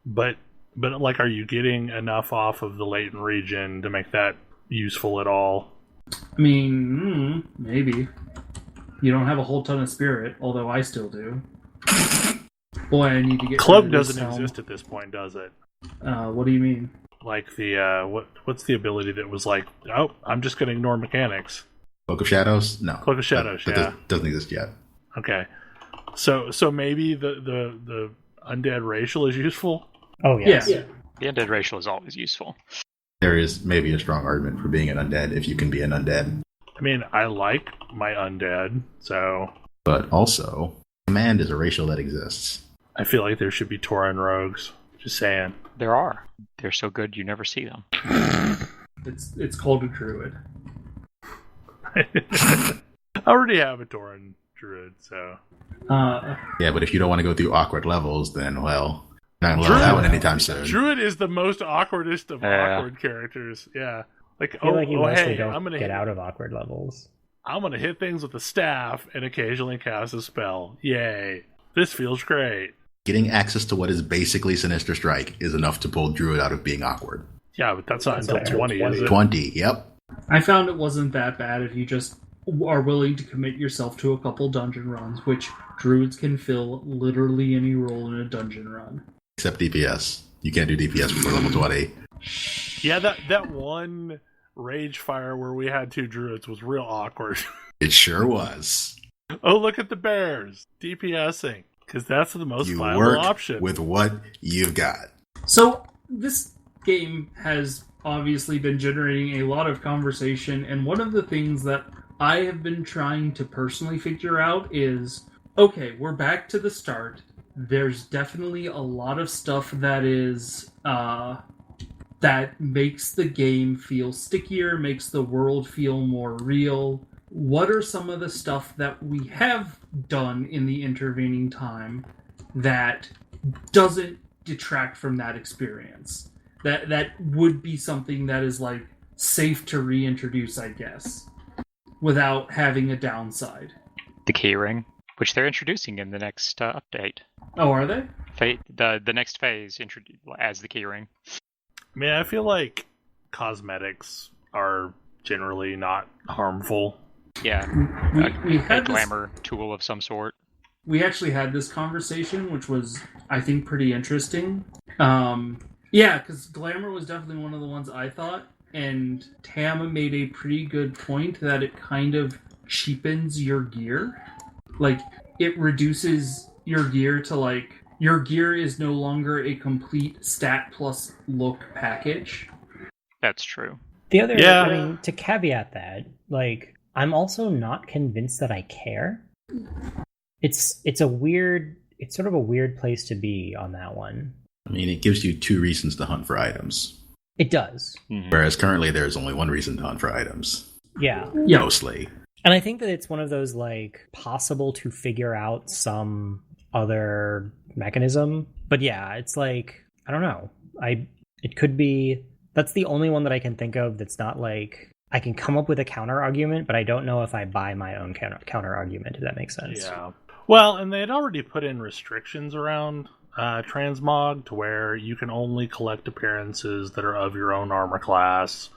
But like, are you getting enough off of the latent region to make that useful at all? I mean, maybe. You don't have a whole ton of spirit, although I still do. Boy, I need to get Cloak rid of this doesn't helm. exist at this point, does it? What do you mean? Like the what's the ability that was like, oh, I'm just going to ignore mechanics. Cloak of Shadows? No. Cloak of Shadows, That yeah. doesn't exist yet. Okay, so maybe the undead racial is useful. Oh, yes. Yeah. The undead racial is always useful. There is maybe a strong argument for being an undead if you can be an undead. I mean, I like my undead, so But also, command is a racial that exists. I feel like there should be Tauren rogues. Just saying. There are. They're so good you never see them. It's called a druid. I already have a Tauren druid, so Yeah, but if you don't want to go through awkward levels, then, well, not going to level that one anytime soon. druid is the most awkwardest of Yeah. awkward characters. Yeah, like I feel like you mostly hey, don't I'm gonna get out of awkward levels. I'm gonna hit things with a staff and occasionally cast a spell. Yay! This feels great. Getting access to what is basically Sinister Strike is enough to pull Druid out of being awkward. Yeah, but that's not That's until fair. 20, is it? 20, yep. I found it wasn't that bad if you just are willing to commit yourself to a couple dungeon runs, which druids can fill literally any role in a dungeon run. Except DPS. You can't do DPS before level 20. Yeah, that one rage fire where we had 2 druids was real awkward. It sure was. Oh, look at the bears DPSing, because that's the most You viable work option. with what you've got. So, this game has obviously been generating a lot of conversation, and one of the things that I have been trying to personally figure out is, okay, we're back to the start. There's definitely a lot of stuff that is, that makes the game feel stickier, makes the world feel more real. What are some of the stuff that we have done in the intervening time that doesn't detract from that experience? That would be something that is like safe to reintroduce, I guess, without having a downside. The keyring, which they're introducing in the next update. Oh, are they? The next phase as the keyring. I mean, I feel like cosmetics are generally not harmful. Yeah, We a had this, glamour tool of some sort. we actually had this conversation, which was, I think, pretty interesting. Yeah, because glamour was definitely one of the ones I thought, and Tam made a pretty good point that it kind of cheapens your gear. Like, it reduces your gear to, like, your gear is no longer a complete stat plus look package. That's true. The other, Yeah. I mean, to caveat that, like, I'm also not convinced that I care. It's sort of a weird place to be on that one. I mean, it gives you 2 reasons to hunt for items. It does. Mhm. Whereas currently there's only 1 reason to hunt for items. Yeah. Yeah. Mostly. And I think that it's one of those, like, possible to figure out some other mechanism. But yeah, it's like, I don't know. It could be, that's the only one that I can think of that's not like, I can come up with a counter argument, but I don't know if I buy my own counter argument, if that makes sense. Yeah. Well, and they had already put in restrictions around transmog to where you can only collect appearances that are of your own armor class.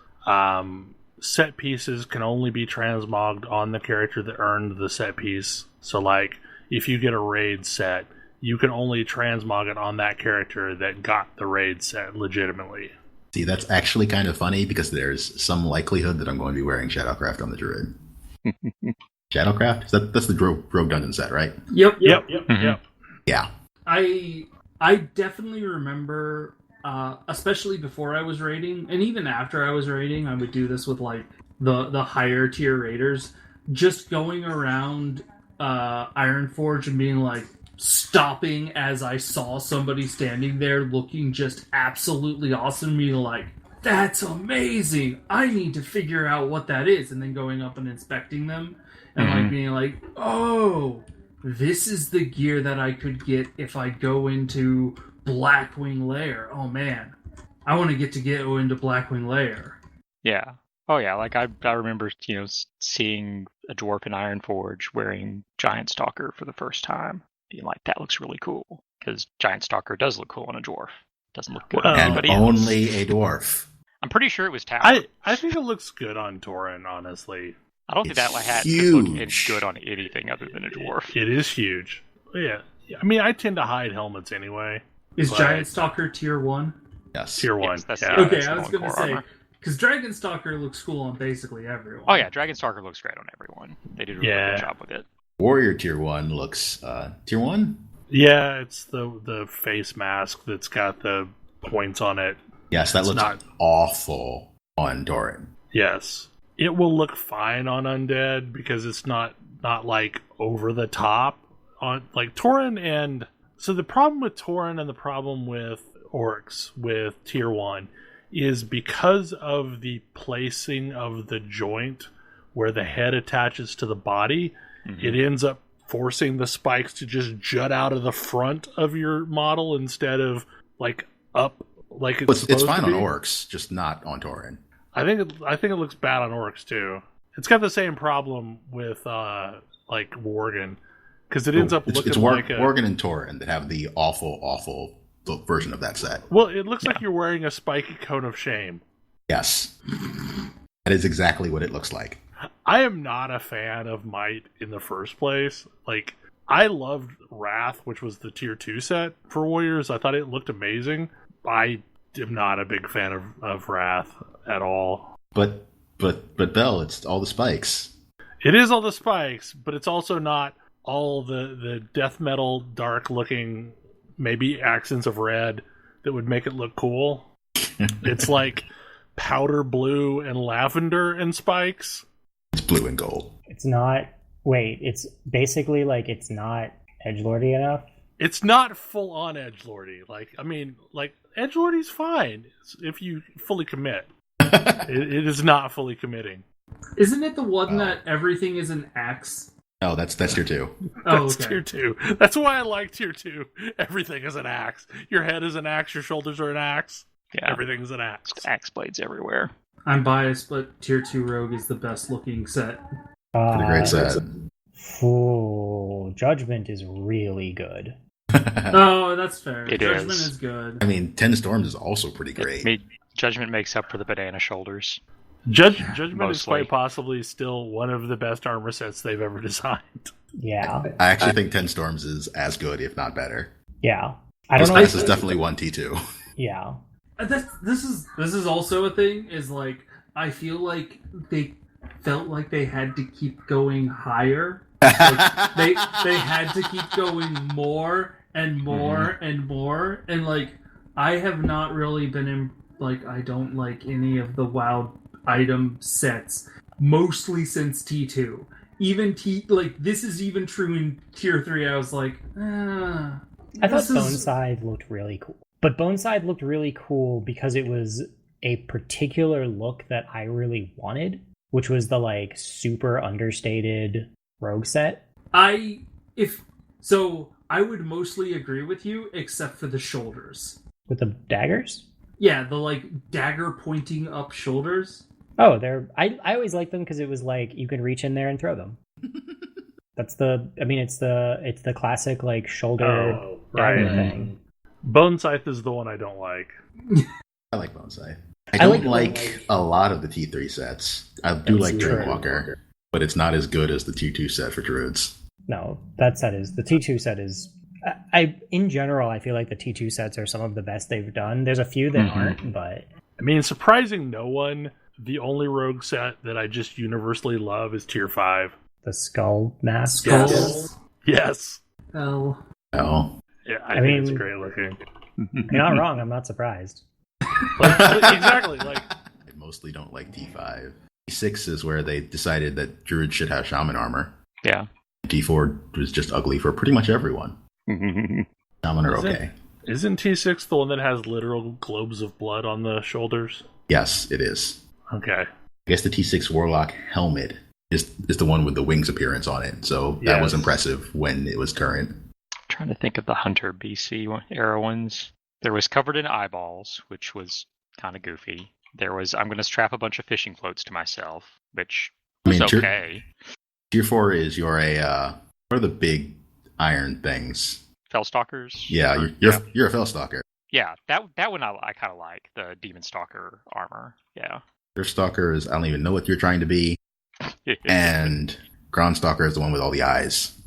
Set pieces can only be transmogged on the character that earned the set piece. So, like, if you get a raid set, you can only transmog it on that character that got the raid set legitimately. See, that's actually kind of funny because there's some likelihood that I'm going to be wearing Shadowcraft on the Druid. Shadowcraft? That's the Rogue Dungeon set, right? Yep. Mhm. Yeah. I definitely remember, especially before I was raiding, and even after I was raiding, I would do this with like the higher tier raiders, just going around Ironforge and being like, stopping as I saw somebody standing there looking just absolutely awesome, being like, that's amazing! I need to figure out what that is, and then going up and inspecting them, and like being like, oh, this is the gear that I could get if I go into Blackwing Lair. Oh man, I want to go into Blackwing Lair. Yeah. Oh yeah, like I remember, seeing a dwarf in Ironforge wearing Giant Stalker for the first time, being like, that looks really cool, because Giant Stalker does look cool on a dwarf. Doesn't look good on anybody else. Only a dwarf. I'm pretty sure it was Tower. I think it looks good on Tauren, honestly. I don't think that hat could look good on anything other than a dwarf. It is huge. Yeah. I mean, I tend to hide helmets anyway. Is Giant Stalker tier 1? Yes. Tier 1. Yes, that's Okay, I was going to say, because Dragon Stalker looks cool on basically everyone. Oh yeah, Dragon Stalker looks great on everyone. They did a really good job with it. Warrior tier 1 looks... tier 1? Yeah, it's the face mask that's got the points on it. Yes, that looks awful on Tauren. Yes. It will look fine on Undead because it's not like over the top on like Tauren. And so the problem with Tauren and the problem with Orcs with tier 1 is because of the placing of the joint where the head attaches to the body, it ends up forcing the spikes to just jut out of the front of your model instead of like up like it's supposed to be. It's fine on Orcs, just not on Tauren. I think it looks bad on Orcs too. It's got the same problem with like Worgen, because it ends up looking like Worgen and Tauren that have the awful version of that set. Well, it looks like you're wearing a spiky cone of shame. Yes, that is exactly what it looks like. I am not a fan of Might in the first place. Like, I loved Wrath, which was the tier 2 set for Warriors. I thought it looked amazing. I am not a big fan of Wrath at all. But Bell, it's all the spikes. It is all the spikes, but it's also not all the death metal, dark looking, maybe accents of red that would make it look cool. It's like powder blue and lavender and spikes. It's blue and gold. It's not... Wait, it's basically like it's not edgelordy enough? It's not full-on edgelordy. Like, I mean, like, edgelordy's fine if you fully commit. It is not fully committing. Isn't it the one that everything is an axe? Oh, that's tier 2. That's tier 2. That's why I like tier 2. Everything is an axe. Your head is an axe. Your shoulders are an axe. Yeah. Everything's an axe. Axe blades everywhere. I'm biased, but tier 2 Rogue is the best looking set. It's a great set. Oh, Judgment is really good. Oh, that's fair. Judgment is good. I mean, 10 Storms is also pretty great. Judgment makes up for the banana shoulders. Judgment mostly. Is quite possibly still one of the best armor sets they've ever designed. Yeah. I actually think 10 Storms is as good, if not better. Yeah. I don't know. This is definitely 1 T2. Yeah. This is also a thing, is like, I feel like they felt like they had to keep going higher. Like, they had to keep going more and more and more. And like, I have not really been in, like, I don't like any of the WoW item sets, mostly since T2. Even this is even true in tier 3. I was like, I thought Boneside looked really cool. But Boneside looked really cool because it was a particular look that I really wanted, which was the like super understated rogue set. I would mostly agree with you, except for the shoulders. With the daggers? Yeah, the like dagger pointing up shoulders. Oh, I always liked them because it was like you can reach in there and throw them. It's the classic like shoulder dagger thing. Bone Scythe is the one I don't like. I like Bone Scythe. I don't like a lot of the T3 sets. I do like Dreamwalker, but it's not as good as the T2 set for Druids. No, the T2 set is... in general, I feel like the T2 sets are some of the best they've done. There's a few that aren't, but... I mean, surprising no one, the only rogue set that I just universally love is tier 5. The Skull Mask? Yes. Oh. Yeah, I think it's great looking. You're not wrong, I'm not surprised. Exactly. Like, I mostly don't like T5. T6 is where they decided that Druids should have Shaman armor. Yeah. T4 was just ugly for pretty much everyone. Common or okay. Isn't T6 the one that has literal globes of blood on the shoulders? Yes, it is. Okay. I guess the T6 Warlock helmet is the one with the wings appearance on it. So that was impressive when it was current. I'm trying to think of the Hunter BC era ones. There was Covered in Eyeballs, which was kind of goofy. There was I'm going to strap a bunch of fishing floats to myself, which was okay. Tier 4 is what are the big iron things? Fellstalkers? Yeah, you're a Fellstalker. Yeah, that one I kind of like, the Demon Stalker armor. Yeah. Your Stalker is, I don't even know what you're trying to be. And Ground Stalker is the one with all the eyes.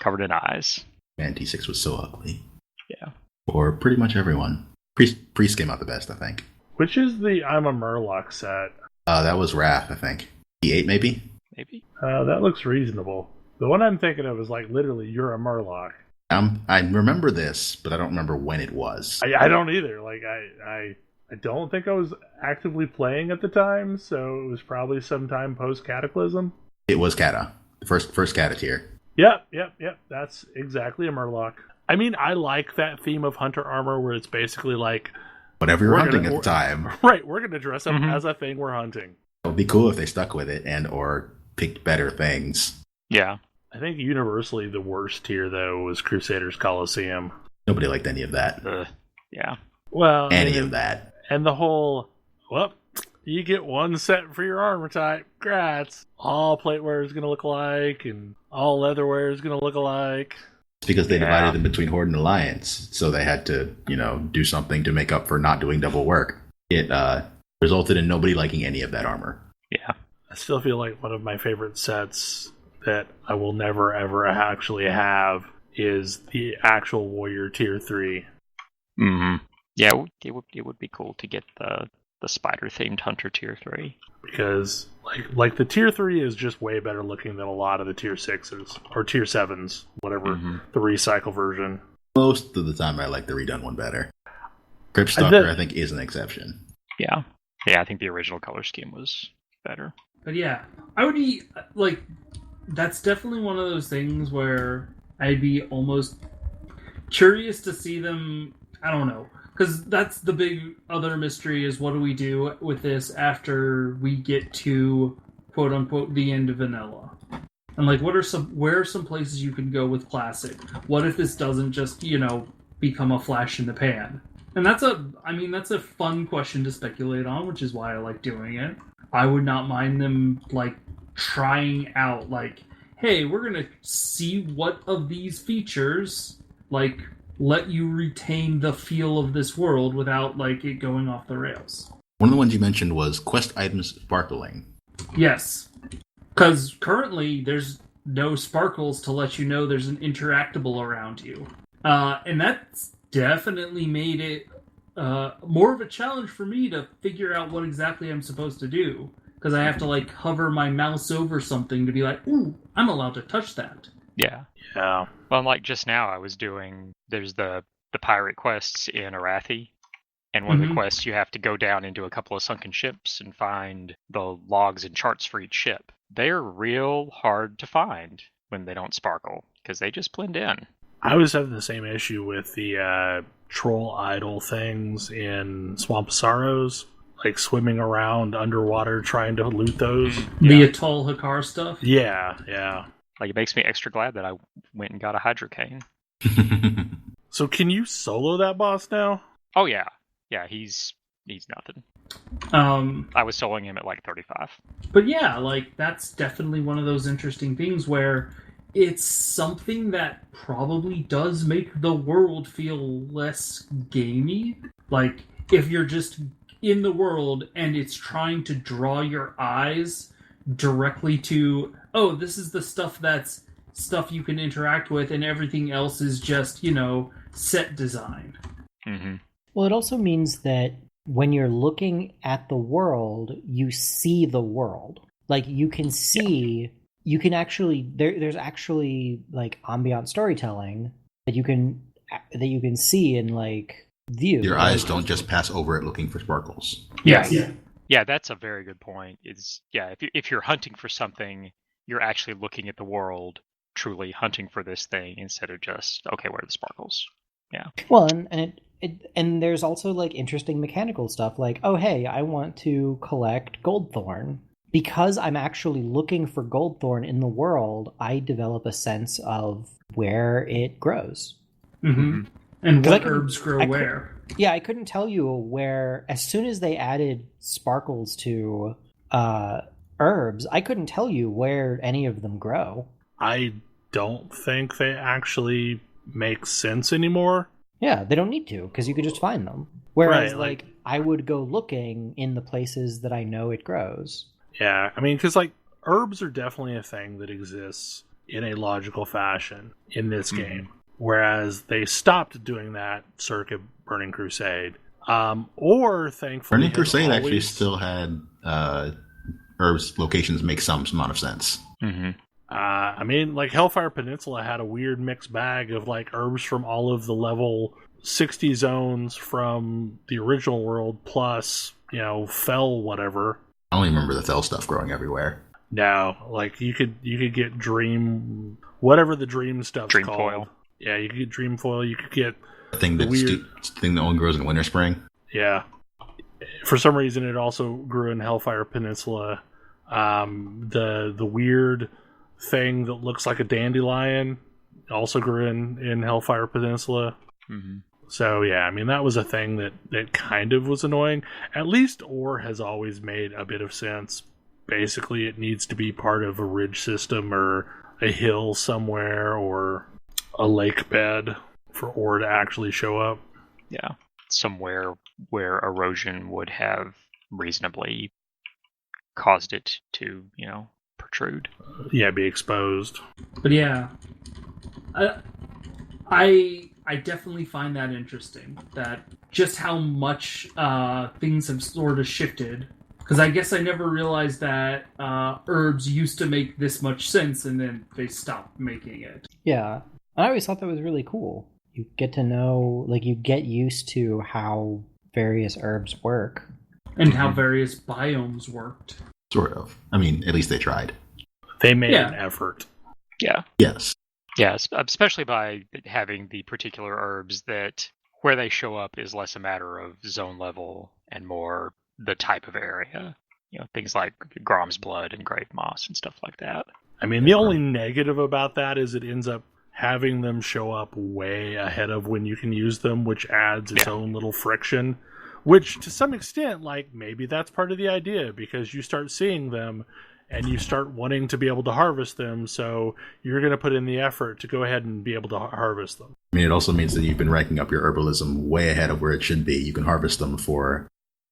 Covered in eyes. Man, T6 was so ugly. Yeah. For pretty much everyone. Priest came out the best, I think. Which is the I'm a Murloc set? That was Wrath, I think. T8 maybe? Maybe. That looks reasonable. The one I'm thinking of is like literally you're a Murloc. I remember this, but I don't remember when it was. I don't either. Like I don't think I was actively playing at the time, so it was probably sometime post Cataclysm. It was Kata. The first Kata tier. Yep. That's exactly a Murloc. I mean, I like that theme of Hunter armor where it's basically like whatever you're hunting at the time. Right, we're gonna dress up as a thing we're hunting. It would be cool if they stuck with it and or picked better things. Yeah. I think universally the worst tier, though, was Crusaders Coliseum. Nobody liked any of that. Yeah. Well, any of that. And the whole, well, you get one set for your armor type. Grats. All plateware is going to look alike, and all leatherware is going to look alike. It's because they divided them between Horde and Alliance, so they had to, do something to make up for not doing double work. It resulted in nobody liking any of that armor. Yeah. I still feel like one of my favorite sets that I will never ever actually have is the actual Warrior Tier 3. Mm-hmm. Yeah, it would be cool to get the spider themed Hunter Tier 3. Because like the Tier 3 is just way better looking than a lot of the Tier 6s or Tier 7s, whatever, the recycle version. Most of the time I like the redone one better. Crypt Stalker I think is an exception. Yeah. Yeah, I think the original color scheme was better. But yeah, I would be like, that's definitely one of those things where I'd be almost curious to see them. I don't know, because that's the big other mystery is what do we do with this after we get to quote unquote the end of vanilla, and like where are some places you can go with classic? What if this doesn't just become a flash in the pan? And that's a fun question to speculate on, which is why I like doing it. I would not mind them like trying out like, hey, we're gonna see what of these features like let you retain the feel of this world without like it going off the rails. One of the ones you mentioned was quest items sparkling. Yes, because currently there's no sparkles to let you know there's an interactable around you, and that's definitely made it more of a challenge for me to figure out what exactly I'm supposed to do, because I have to like hover my mouse over something to be like, ooh, I'm allowed to touch that. Yeah. Well, like just now I was doing, there's the pirate quests in Arathi, and one of the quests you have to go down into a couple of sunken ships and find the logs and charts for each ship. They're real hard to find when they don't sparkle, because they just blend in. I was having the same issue with the troll idol things in Swamp of Sorrows, like swimming around underwater trying to loot those. The Atoll Hakar stuff? Yeah. Like, it makes me extra glad that I went and got a Hydrocane. So can you solo that boss now? Oh, yeah. Yeah, he's nothing. I was soloing him at like 35. But yeah, like, that's definitely one of those interesting things where it's something that probably does make the world feel less gamey. Like, if you're just in the world and it's trying to draw your eyes directly to, oh, this is the stuff that's stuff you can interact with, and everything else is just, set design. Mm-hmm. Well, it also means that when you're looking at the world, you see the world. Like, you can see... You can actually there's actually like ambient storytelling that you can see in like view. Your eyes don't just pass over it looking for sparkles. Yeah, that's a very good point. If you're hunting for something, you're actually looking at the world, truly hunting for this thing instead of just, okay, where are the sparkles? Yeah. Well, and there's also like interesting mechanical stuff like, oh hey, I want to collect goldthorn. Because I'm actually looking for goldthorn in the world, I develop a sense of where it grows. Mm-hmm. And what couldn't- herbs grow where. Yeah, I couldn't tell you where. As soon as they added sparkles to herbs, I couldn't tell you where any of them grow. I don't think they actually make sense anymore. Yeah, they don't need to, because you could just find them. Whereas, Right, like, I would go looking in the places that I know it grows. Yeah, I mean, because, like, herbs are definitely a thing that exists in a logical fashion in this game. Whereas they stopped doing that circa Burning Crusade. Or, thankfully... Burning Crusade always... actually still had herbs locations make some amount of sense. Mm-hmm. I mean, like, Hellfire Peninsula had a weird mixed bag of, like, herbs from all of the level 60 zones from the original world, plus, you know, fell whatever. I only remember the fell stuff growing everywhere. No, like, you could get dream... whatever the dream stuff's Dream called. foil. Yeah, you could get dream foil, you could get... The thing that only grows in winter spring. Yeah. For some reason, it also grew in Hellfire Peninsula. The weird thing that looks like a dandelion also grew in Hellfire Peninsula. Mm-hmm. So, yeah, I mean, that was a thing that kind of was annoying. At least ore has always made a bit of sense. Basically, it needs to be part of a ridge system or a hill somewhere or a lake bed for ore to actually show up. Yeah. Somewhere where erosion would have reasonably caused it to, protrude. Yeah, be exposed. But yeah, I definitely find that interesting. That just how much things have sort of shifted. Because I guess I never realized that herbs used to make this much sense, and then they stopped making it. Yeah, I always thought that was really cool. You get to know, like, you get used to how various herbs work. And how various biomes worked. Sort of. I mean, at least they tried. They made an effort. Yeah. Yes. Yeah, especially by having the particular herbs that where they show up is less a matter of zone level and more the type of area. Things like Grom's blood and grave moss and stuff like that. I mean, the only negative about that is it ends up having them show up way ahead of when you can use them, which adds its own little friction. Which, to some extent, like, maybe that's part of the idea, because you start seeing them and you start wanting to be able to harvest them, so you're going to put in the effort to go ahead and be able to harvest them. I mean, it also means that you've been ranking up your herbalism way ahead of where it should be. You can harvest them for,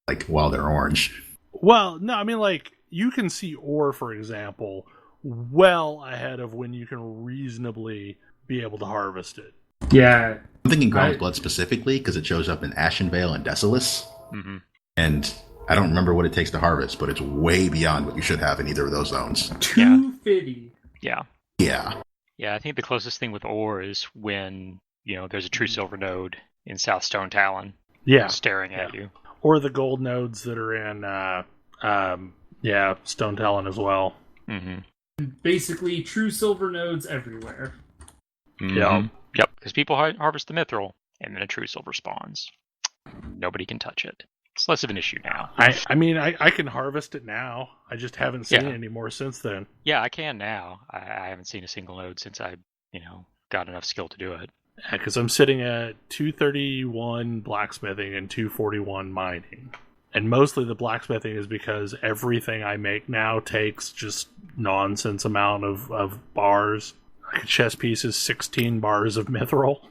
like, while they're orange. Well, no, I mean, like, you can see ore, for example, well ahead of when you can reasonably be able to harvest it. Yeah. I'm thinking Grom's blood specifically because it shows up in Ashenvale and Desolus. Mm-hmm. And I don't remember what it takes to harvest, but it's way beyond what you should have in either of those zones. 250. Yeah. Yeah. Yeah, I think the closest thing with ore is when, there's a true silver node in South Stone Talon. Yeah. Staring at you. Or the gold nodes that are in, Stone Talon as well. Mm-hmm. Basically, true silver nodes everywhere. Mm-hmm. Yeah. Yep, because people harvest the mithril, and then a true silver spawns. Nobody can touch it. It's less of an issue now. I mean, I can harvest it now. I just haven't seen it anymore since then. Yeah, I can now. I haven't seen a single node since I, got enough skill to do it. Because I'm sitting at 231 blacksmithing and 241 mining. And mostly the blacksmithing is because everything I make now takes just nonsense amount of bars. Like a chess piece is 16 bars of mithril.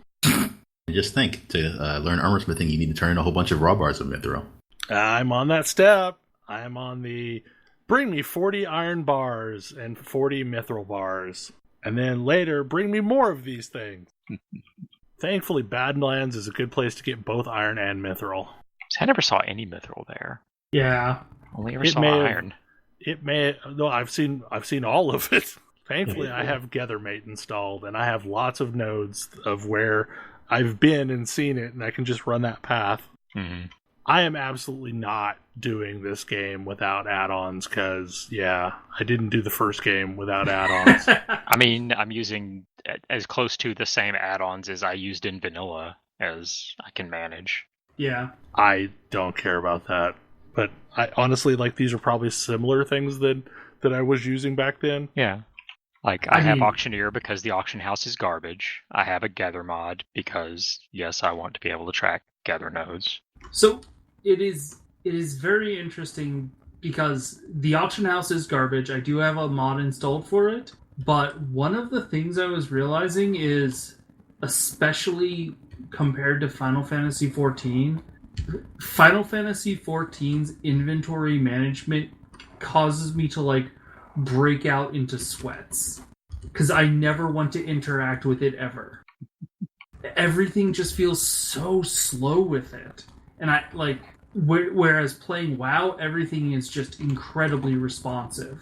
Just think, to learn armor smithing, you need to turn in a whole bunch of raw bars of mithril. I'm on that step. I'm on the bring me 40 iron bars and 40 mithril bars. And then later, bring me more of these things. Thankfully, Badlands is a good place to get both iron and mithril. I never saw any mithril there. Yeah. Only ever saw iron. I've seen all of it. Thankfully, I have Gathermate installed, and I have lots of nodes of where I've been and seen it, and I can just run that path. Mm-hmm. I am absolutely not doing this game without add-ons, because, yeah, I didn't do the first game without add-ons. I mean, I'm using as close to the same add-ons as I used in vanilla as I can manage. Yeah. I don't care about that. But I honestly, like, these are probably similar things that I was using back then. Yeah. Like, I have Auctioneer because the auction house is garbage. I have a Gather mod because, yes, I want to be able to track Gather nodes. So, it is very interesting because the auction house is garbage. I do have a mod installed for it. But one of the things I was realizing is, especially compared to Final Fantasy XIV, Final Fantasy XIV's inventory management causes me to, like, break out into sweats. Because I never want to interact with it ever. Everything just feels so slow with it. And I, like, whereas playing WoW, everything is just incredibly responsive.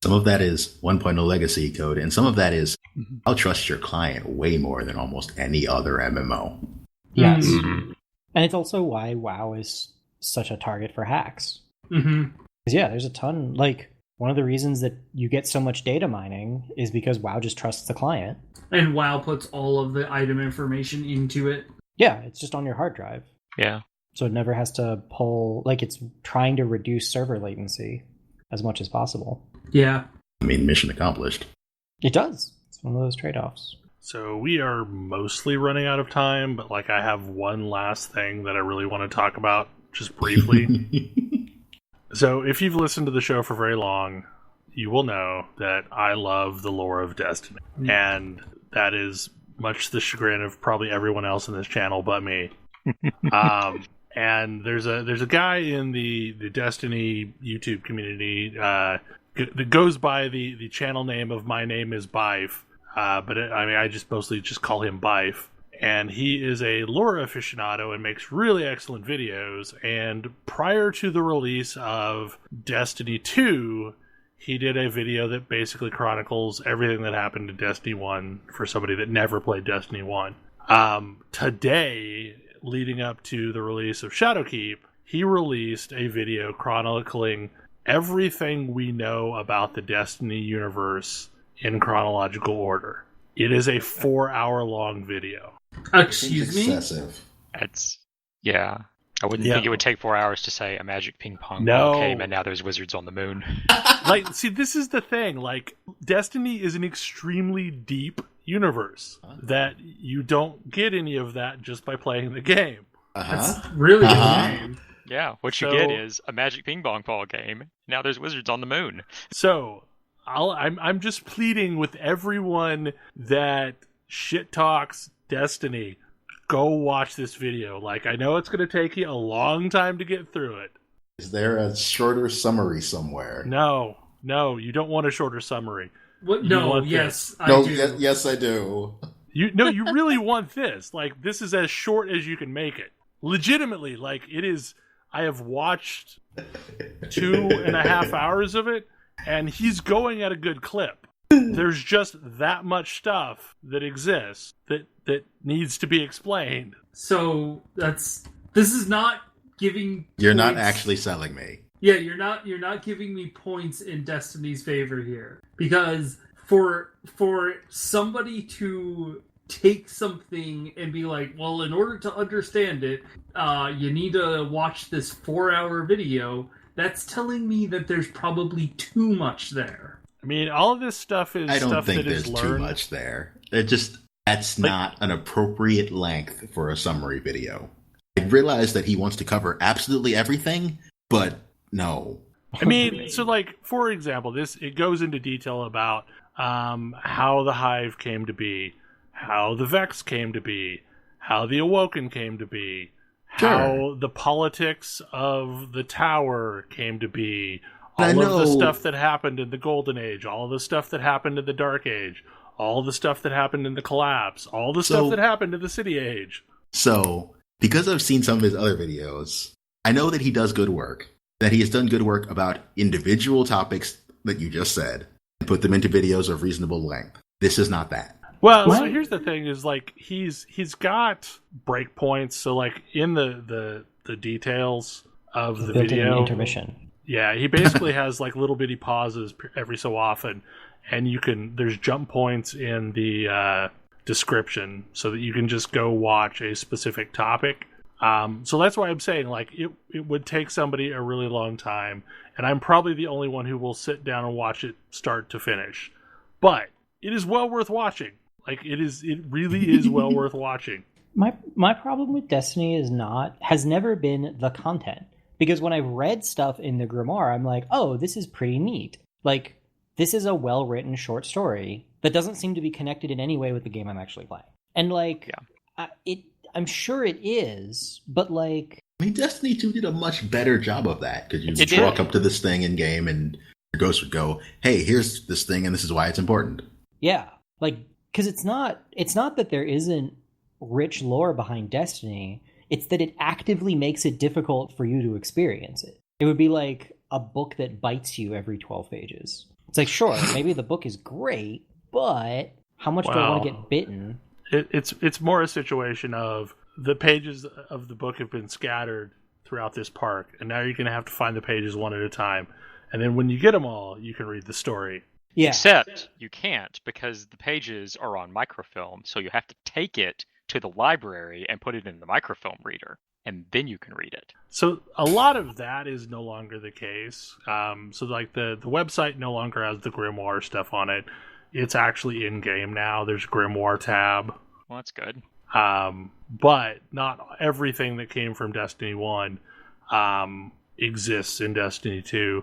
Some of that is 1.0 legacy code, and some of that is I'll trust your client way more than almost any other MMO. Yes. Mm-hmm. And it's also why WoW is such a target for hacks. Mm-hmm. Because, yeah, there's a ton. Like, one of the reasons that you get so much data mining is because WoW just trusts the client. And WoW puts all of the item information into it. Yeah, it's just on your hard drive. Yeah. So it never has to pull, like, it's trying to reduce server latency as much as possible. Yeah. I mean, mission accomplished. It does. It's one of those trade-offs. So we are mostly running out of time, but, like, I have one last thing that I really want to talk about, just briefly. So if you've listened to the show for very long, you will know that I love the lore of Destiny. And that is much to the chagrin of probably everyone else in this channel but me. And there's a guy in the Destiny YouTube community that goes by the channel name of My Name is Byf, but I just mostly just call him Byf. And he is a lore aficionado and makes really excellent videos. And prior to the release of Destiny 2, he did a video that basically chronicles everything that happened in Destiny 1 for somebody that never played Destiny 1. Today, leading up to the release of Shadowkeep, he released a video chronicling everything we know about the Destiny universe in chronological order. It is a 4-hour-long video. Excuse me? Excessive. Yeah. I wouldn't think it would take 4 hours to say a magic ping pong ball came and now there's wizards on the moon. Like, see, this is the thing. Like, Destiny is an extremely deep universe that you don't get any of that just by playing the game. That's really insane. Yeah, what you get is a magic ping pong ball game. Now there's wizards on the moon. So, I'm just pleading with everyone that shit talks Destiny, go watch this video. Like, I know it's going to take you a long time to get through it. Is there a shorter summary somewhere? No, you don't want a shorter summary. What? You No, want yes, this. I No, do. yes, I do. You really want this. Like, this is as short as you can make it. Legitimately, like, it is. I have watched 2.5 hours of it, and he's going at a good clip. There's just that much stuff that exists that needs to be explained. So this is not giving. You're not points. actually selling me. Yeah, you're not giving me points in Destiny's favor here, because for somebody to take something and be like, well, in order to understand it, you need to watch this 4-hour video. That's telling me that there's probably too much there. I mean, all of this stuff is I don't stuff think that is there's too learned. much there. That's not an appropriate length for a summary video. I realize that he wants to cover absolutely everything, but no. I mean, so, like, for example, it goes into detail about how the Hive came to be, how the Vex came to be, how the Awoken came to be, how the politics of the Tower came to be, all of the stuff that happened in the Golden Age, all of the stuff that happened in the Dark Age, all the stuff that happened in the Collapse, all the stuff that happened in the City Age. So, because I've seen some of his other videos, I know that he does good work, that he has done good work about individual topics that you just said, and put them into videos of reasonable length. This is not that. Well, so here's the thing: is like he's got breakpoints. So, like, in the details, of the built-in video. intermission. Yeah, he basically has like little bitty pauses every so often, and there's jump points in the description so that you can just go watch a specific topic. So that's why I'm saying, like, it would take somebody a really long time, and I'm probably the only one who will sit down and watch it start to finish. But it is well worth watching. Like, it really is well worth watching. My problem with Destiny has never been the content. Because when I've read stuff in the Grimoire, I'm like, oh, this is pretty neat. Like, this is a well-written short story that doesn't seem to be connected in any way with the game I'm actually playing. And, like, I'm sure it is, but, like... I mean, Destiny 2 did a much better job of that, because you walk up to this thing in-game and your ghost would go, hey, here's this thing and this is why it's important. Yeah, like, because it's not that there isn't rich lore behind Destiny, it's that it actively makes it difficult for you to experience it. It would be like a book that bites you every 12 pages. It's like, sure, maybe the book is great, but how much do I want to get bitten? It's more a situation of the pages of the book have been scattered throughout this park, and now you're going to have to find the pages one at a time. And then when you get them all, you can read the story. Yeah. Except you can't, because the pages are on microfilm, so you have to take it to the library and put it in the microfilm reader, and then you can read it. So a lot of that is no longer the case. So like the website no longer has the Grimoire stuff on it. It's actually in-game now. There's a Grimoire tab. Well, that's good. But not everything that came from Destiny 1 exists in Destiny 2.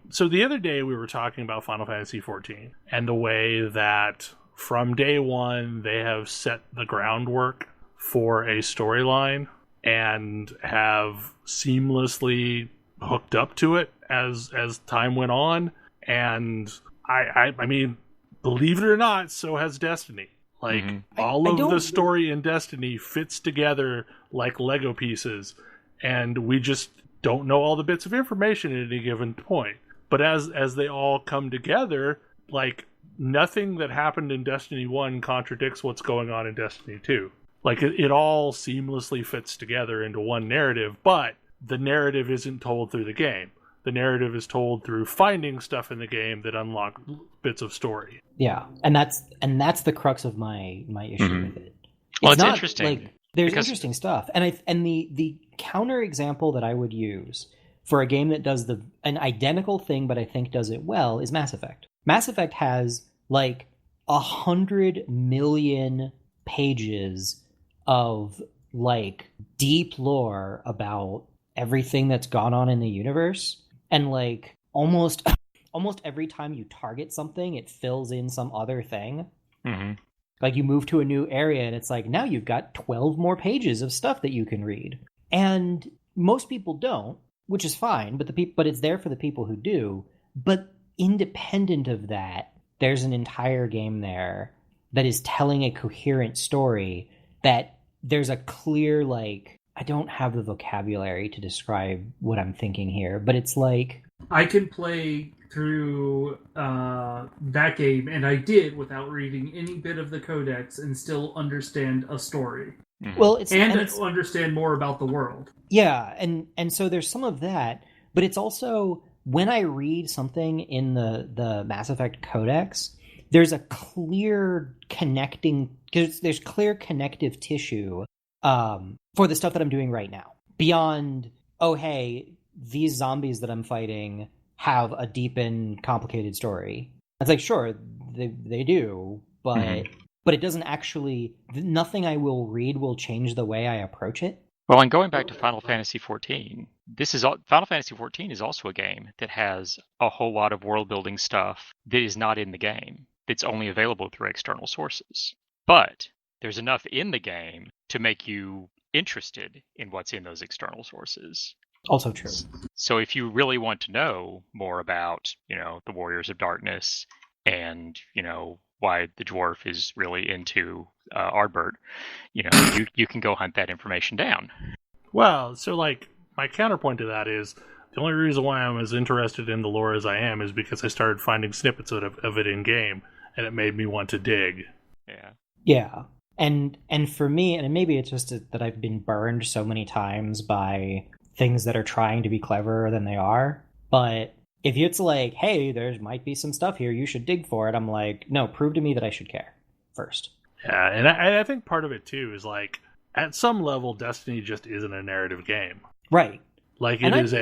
So the other day we were talking about Final Fantasy XIV and the way that from day one they have set the groundwork for a storyline and have seamlessly hooked up to it as time went on. And I mean, believe it or not, so has Destiny. Like, all of the story in Destiny fits together like Lego pieces, and we just don't know all the bits of information at any given point. But as they all come together, like, nothing that happened in Destiny 1 contradicts what's going on in Destiny 2. Like, it all seamlessly fits together into one narrative, but the narrative isn't told through the game. The narrative is told through finding stuff in the game that unlock bits of story. Yeah, and that's the crux of my issue with it. Well, it's interesting. Like, there's interesting stuff, and the counter example that I would use for a game that does an identical thing, but I think does it well, is Mass Effect. Mass Effect has like 100 million pages of like deep lore about everything that's gone on in the universe. And like almost every time you target something, it fills in some other thing. Mm-hmm. Like you move to a new area and it's like, now you've got 12 more pages of stuff that you can read. And most people don't, which is fine, but it's there for the people who do. But independent of that, there's an entire game there that is telling a coherent story that there's a clear, like, I don't have the vocabulary to describe what I'm thinking here, but it's like... I can play through that game, and I did without reading any bit of the codex and still understand a story. Mm-hmm. Well, it's understand more about the world. Yeah, and so there's some of that, but it's also, when I read something in the Mass Effect codex, there's a clear connecting... There's clear connective tissue for the stuff that I'm doing right now. Beyond, oh, hey, these zombies that I'm fighting have a deep and complicated story. It's like, sure, they do, but it doesn't actually... Nothing I will read will change the way I approach it. Well, and going back to Final Fantasy XIV, Final Fantasy XIV is also a game that has a whole lot of world-building stuff that is not in the game. It's only available through external sources. But there's enough in the game to make you interested in what's in those external sources. Also true. So if you really want to know more about, the Warriors of Darkness and, why the dwarf is really into Ardbert, you can go hunt that information down. Well, so like my counterpoint to that is the only reason why I'm as interested in the lore as I am is because I started finding snippets of it in game, and it made me want to dig. Yeah. Yeah. And for me, and maybe it's just that I've been burned so many times by things that are trying to be cleverer than they are. But if it's like, hey, there might be some stuff here, you should dig for it, I'm like, no, prove to me that I should care first. Yeah, and I think part of it too is like, at some level, Destiny just isn't a narrative game. Right. Like it is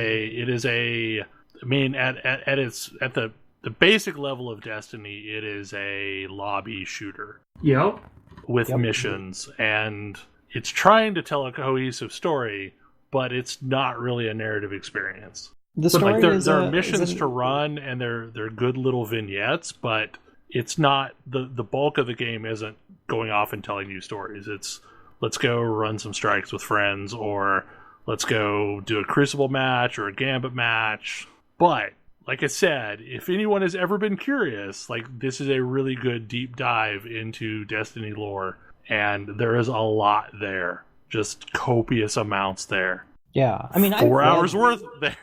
a. I mean, at the basic level of Destiny, it is a lobby shooter. Yep. With missions, and it's trying to tell a cohesive story, but it's not really a narrative experience. The story like there are missions to run, and they're good little vignettes, but it's not the bulk of the game isn't going off and telling you stories. It's let's go run some strikes with friends, or let's go do a Crucible match or a Gambit match. But like I said, if anyone has ever been curious, like this is a really good deep dive into Destiny lore, and there is a lot there, just copious amounts there. Yeah, I mean, 4 hours worth there.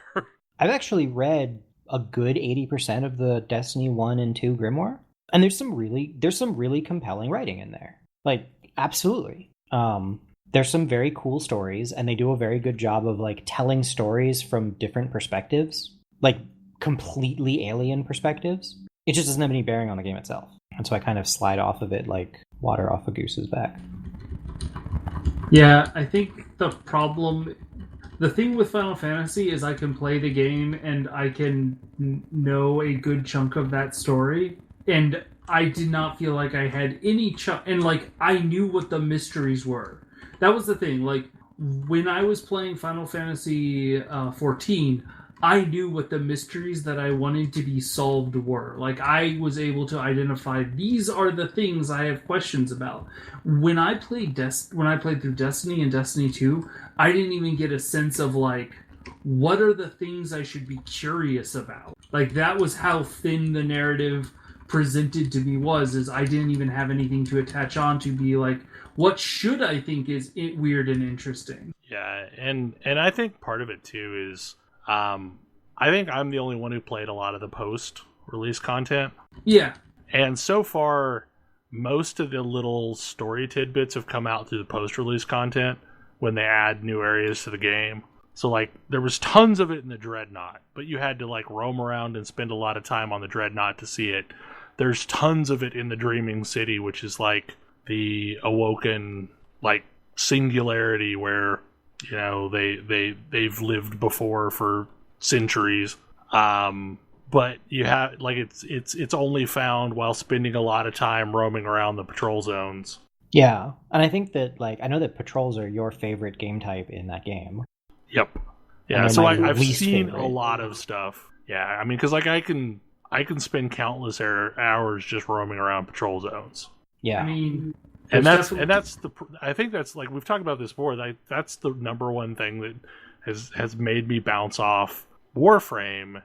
I've actually read a good 80% of the Destiny 1 and 2 Grimoire, and there's some really compelling writing in there. Like, absolutely. There's some very cool stories, and they do a very good job of like telling stories from different perspectives, like completely alien perspectives. It just doesn't have any bearing on the game itself, and so I kind of slide off of it like water off a goose's back. Yeah, I think the thing with Final Fantasy is I can play the game and I can know a good chunk of that story, and I did not feel like I had any and like I knew what the mysteries were. That was the thing. Like when I was playing Final Fantasy 14, I knew what the mysteries that I wanted to be solved were. Like I was able to identify these are the things I have questions about. When I played through Destiny and Destiny 2, I didn't even get a sense of like what are the things I should be curious about. Like that was how thin the narrative presented to me is I didn't even have anything to attach on to be like, what should I think is weird and interesting? Yeah, and I think part of it too is I think I'm the only one who played a lot of the post-release content. Yeah. And so far, most of the little story tidbits have come out through the post-release content when they add new areas to the game. So, like, there was tons of it in the Dreadnought, but you had to, like, roam around and spend a lot of time on the Dreadnought to see it. There's tons of it in the Dreaming City, which is, like, the awoken, like, singularity where, you know, they've lived before for centuries. But you have, like, it's only found while spending a lot of time roaming around the patrol zones. Yeah, and I think that, like, I know that patrols are your favorite game type in that game. Yep. Yeah, so I've seen a lot of stuff. Yeah, I mean, because, like, I can spend countless hours just roaming around patrol zones. Yeah. I mean... And that's I think that's, like, we've talked about this before, that's the number one thing that has made me bounce off Warframe,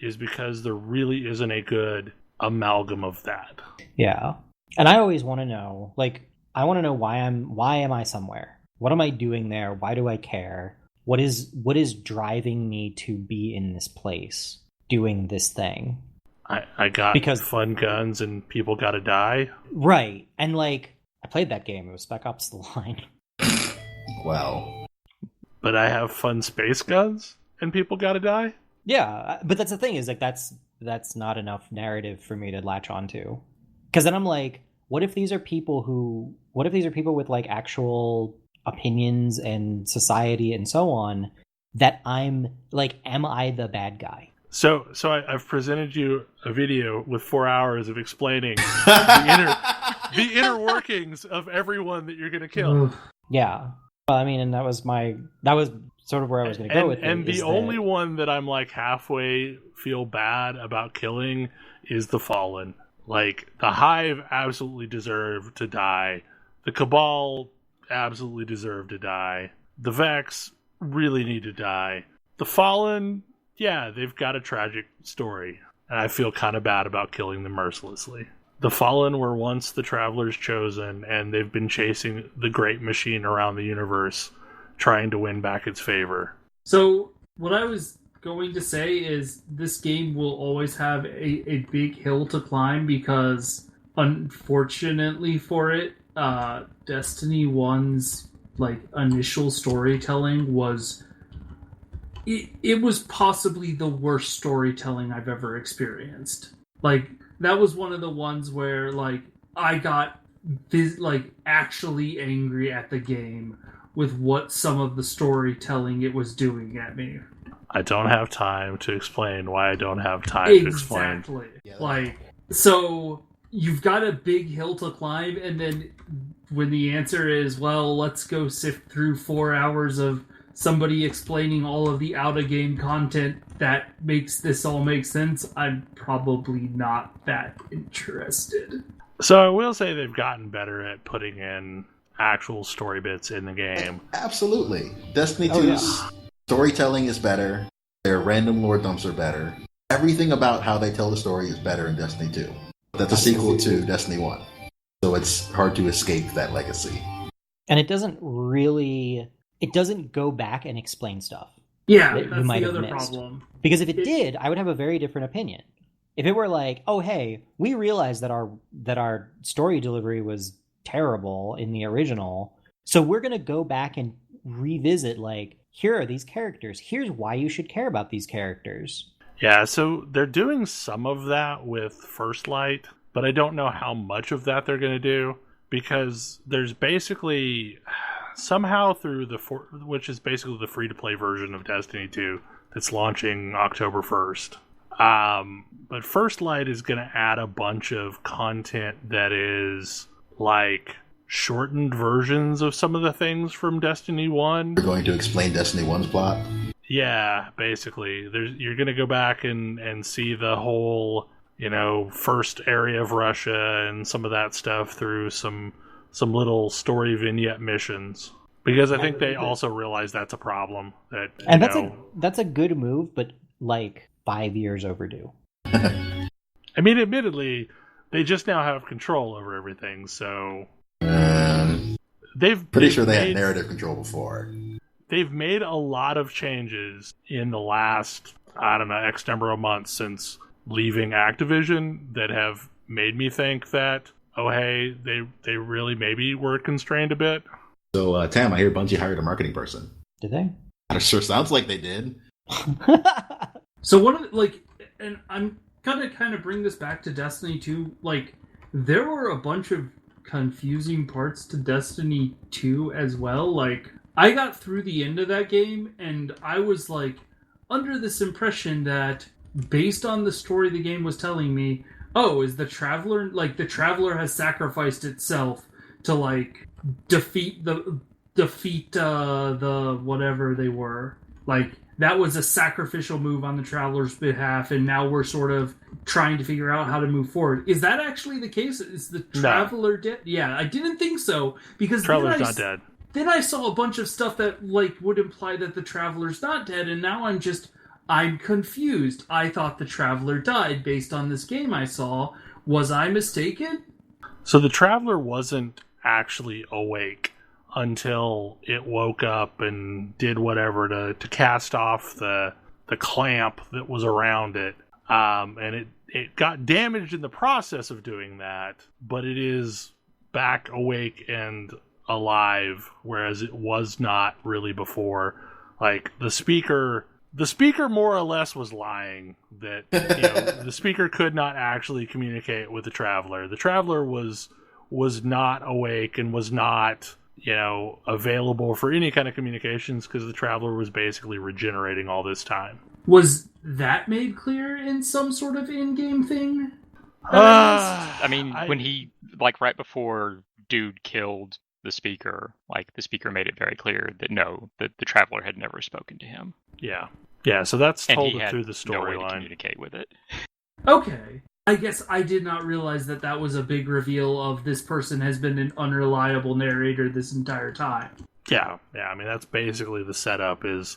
is because there really isn't a good amalgam of that. Yeah. And I always want to know, like, I want to know why am I somewhere? What am I doing there? Why do I care? What is driving me to be in this place, doing this thing? I got fun guns and people gotta die. Right. And, like, I played that game. It was Spec Ops The Line. Well. But I have fun space guns and people gotta die? Yeah, but that's the thing, is like that's not enough narrative for me to latch onto. Because then I'm like, what if these are people with like actual opinions and society and so on, that I'm like, am I the bad guy? So I've presented you a video with 4 hours of explaining the inner workings of everyone that you're going to kill. Yeah. Well, I mean, and that was sort of where I was going to go with it. And the only one that I'm like halfway feel bad about killing is the Fallen. Like, the Hive absolutely deserve to die. The Cabal absolutely deserve to die. The Vex really need to die. The Fallen, yeah, they've got a tragic story, and I feel kind of bad about killing them mercilessly. The Fallen were once the Travelers Chosen, and they've been chasing the great machine around the universe, trying to win back its favor. So, what I was going to say is this game will always have a big hill to climb, because unfortunately for it, Destiny 1's like initial storytelling was it was possibly the worst storytelling I've ever experienced. Like, that was one of the ones where, like, I got actually angry at the game with what some of the storytelling it was doing at me. I don't have time to explain why I don't have time to explain. Exactly. Like, so you've got a big hill to climb, and then when the answer is, well, let's go sift through 4 hours of somebody explaining all of the out-of-game content that makes this all make sense, I'm probably not that interested. So I will say they've gotten better at putting in actual story bits in the game. Absolutely. Destiny 2's storytelling is better. Their random lore dumps are better. Everything about how they tell the story is better in Destiny 2. That's a sequel to Destiny 1. So it's hard to escape that legacy. And it doesn't go back and explain stuff. Yeah, that that's you might the have other missed. problem. Because if it did, I would have a very different opinion. If it were like, oh hey, we realized that our story delivery was terrible in the original, so we're gonna go back and revisit, like, here are these characters. Here's why you should care about these characters. Yeah, so they're doing some of that with First Light, but I don't know how much of that they're going to do, because there's basically somehow through which is basically the free-to-play version of Destiny 2 that's launching October 1st. But First Light is going to add a bunch of content that is like shortened versions of some of the things from Destiny 1. We're going to explain Destiny 1's plot. Yeah, basically. You're going to go back and see the whole, first area of Russia and some of that stuff through some some little vignette missions. Because I think they also realize that's a problem. That's a good move, but like 5 years overdue. I mean, admittedly, they just now have control over everything, so pretty sure they had narrative control before. They've made a lot of changes in the last, X number of months since leaving Activision that have made me think that, oh hey, they really maybe were constrained a bit. So, Tam, I hear Bungie hired a marketing person. Did they? It sure sounds like they did. So one of the, and I'm gonna kind of bring this back to Destiny 2, there were a bunch of confusing parts to Destiny 2 as well. I got through the end of that game, and I was, under this impression that, based on the story the game was telling me, is the Traveler, the Traveler has sacrificed itself to, defeat the whatever they were. That was a sacrificial move on the Traveler's behalf, and now we're sort of trying to figure out how to move forward. Is that actually the case? Is the Traveler dead? Yeah, I didn't think so, because Traveler's not dead. Then I saw a bunch of stuff that, would imply that the Traveler's not dead, and now I'm confused. I thought the Traveler died based on this game I saw. Was I mistaken? So the Traveler wasn't actually awake until it woke up and did whatever to cast off the clamp that was around it. And it got damaged in the process of doing that, but it is back awake and alive, whereas it was not really before. The speaker more or less was lying that the speaker could not actually communicate with the Traveler. The Traveler was not awake and was not available for any kind of communications, because the Traveler was basically regenerating all this time. Was that made clear in some sort of in-game thing? When he, right before Dude killed the speaker, the speaker made it very clear that the Traveler had never spoken to him. Yeah, so that's told through the no way to storyline. Communicate with it. Okay. I guess I did not realize that was a big reveal of this person has been an unreliable narrator this entire time. Yeah. That's basically the setup. Is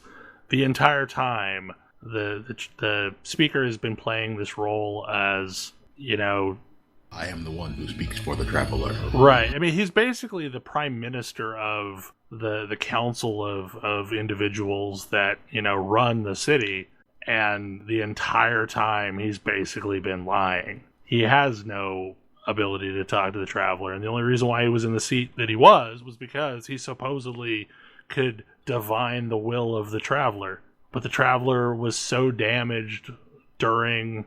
the entire time the speaker has been playing this role as I am the one who speaks for the Traveler. Right. He's basically the prime minister of the council of individuals that run the city. And the entire time, he's basically been lying. He has no ability to talk to the Traveler. And the only reason why he was in the seat that he was because he supposedly could divine the will of the Traveler. but the Traveler was so damaged during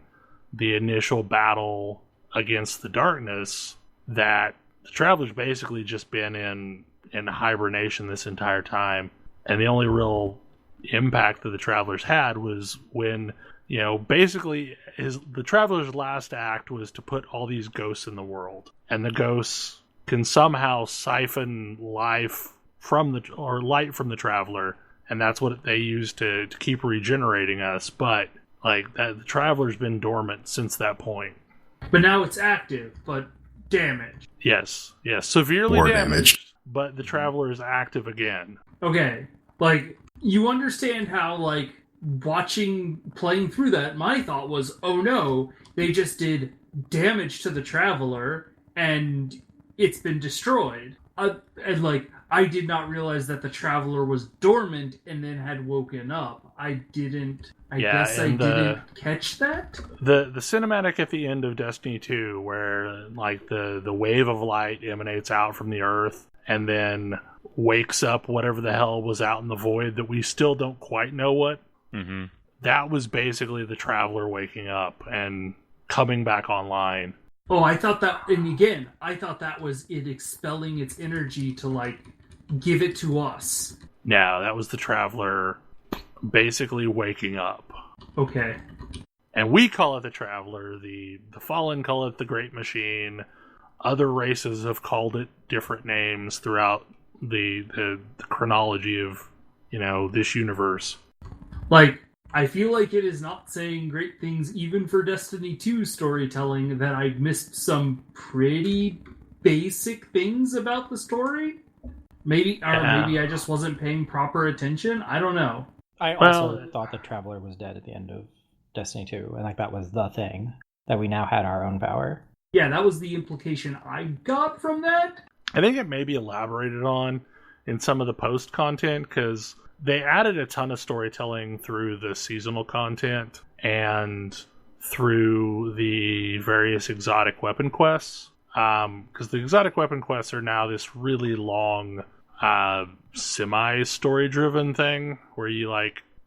the initial battle against the darkness that the Traveler's basically just been in hibernation this entire time. And the only real impact that the Traveler's had was when, basically the Traveler's last act was to put all these ghosts in the world. And the ghosts can somehow siphon light from the Traveler, and that's what they use to keep regenerating us. But the Traveler's been dormant since that point. But now it's active, but damaged. Yes, severely More damaged. damage. But the Traveler is active again. Okay, you understand how, playing through that, my thought was, oh no, they just did damage to the Traveler, and it's been destroyed. I did not realize that the Traveler was dormant and then had woken up. I didn't catch that. The cinematic at the end of Destiny 2, where the wave of light emanates out from the earth and then wakes up whatever the hell was out in the void that we still don't quite know what. Mm-hmm. That was basically the Traveler waking up and coming back online. Oh, I thought that was it expelling its energy to give it to us. No, that was the Traveler basically waking up. Okay. And we call it the Traveler. The Fallen call it the Great Machine. Other races have called it different names throughout the chronology of, this universe. I feel like it is not saying great things even for Destiny 2 storytelling, that I missed some pretty basic things about the story. Maybe I just wasn't paying proper attention. I don't know. I also thought the Traveler was dead at the end of Destiny 2, and that was the thing, that we now had our own power. Yeah, that was the implication I got from that. I think it may be elaborated on in some of the post content, because they added a ton of storytelling through the seasonal content and through the various exotic weapon quests. Because the exotic weapon quests are now this really long, semi-story driven thing where you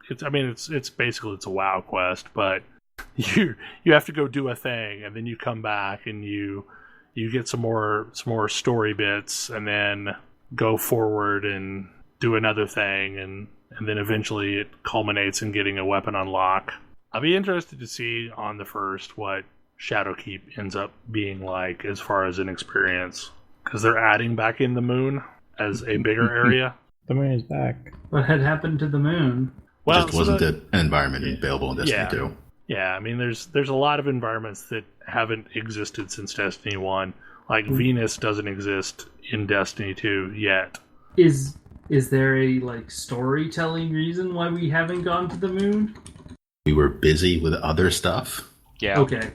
it's basically a WoW quest, but you have to go do a thing and then you come back and you get some more story bits and then go forward and do another thing, and then eventually it culminates in getting a weapon unlock. I'll be interested to see on the first what Shadowkeep ends up being like as far as an experience, because they're adding back in the moon as a bigger area. The moon is back. What had happened to the moon? Well, just wasn't an environment available in Destiny 2. Yeah, I mean, there's a lot of environments that haven't existed since Destiny 1. Venus doesn't exist in Destiny 2 yet. Is there a storytelling reason why we haven't gone to the moon? We were busy with other stuff. Yeah. Okay.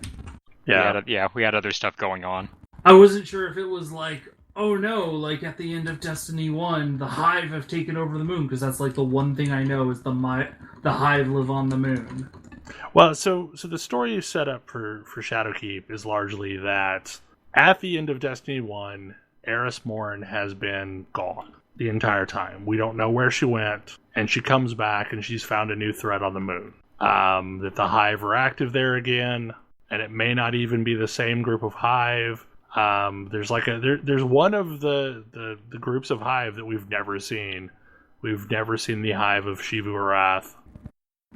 Yeah. We had other stuff going on. I wasn't sure if it was oh no, at the end of Destiny 1, the Hive have taken over the moon, because that's the one thing I know is the Hive live on the moon. Well, so the story set up for Shadowkeep is largely that at the end of Destiny 1, Eris Morn has been gone the entire time. We don't know where she went, and she comes back and she's found a new threat on the moon. That the Hive are active there again, and it may not even be the same group of Hive. There's there's one of the groups of Hive that we've never seen. We've never seen the Hive of Shivu Arath.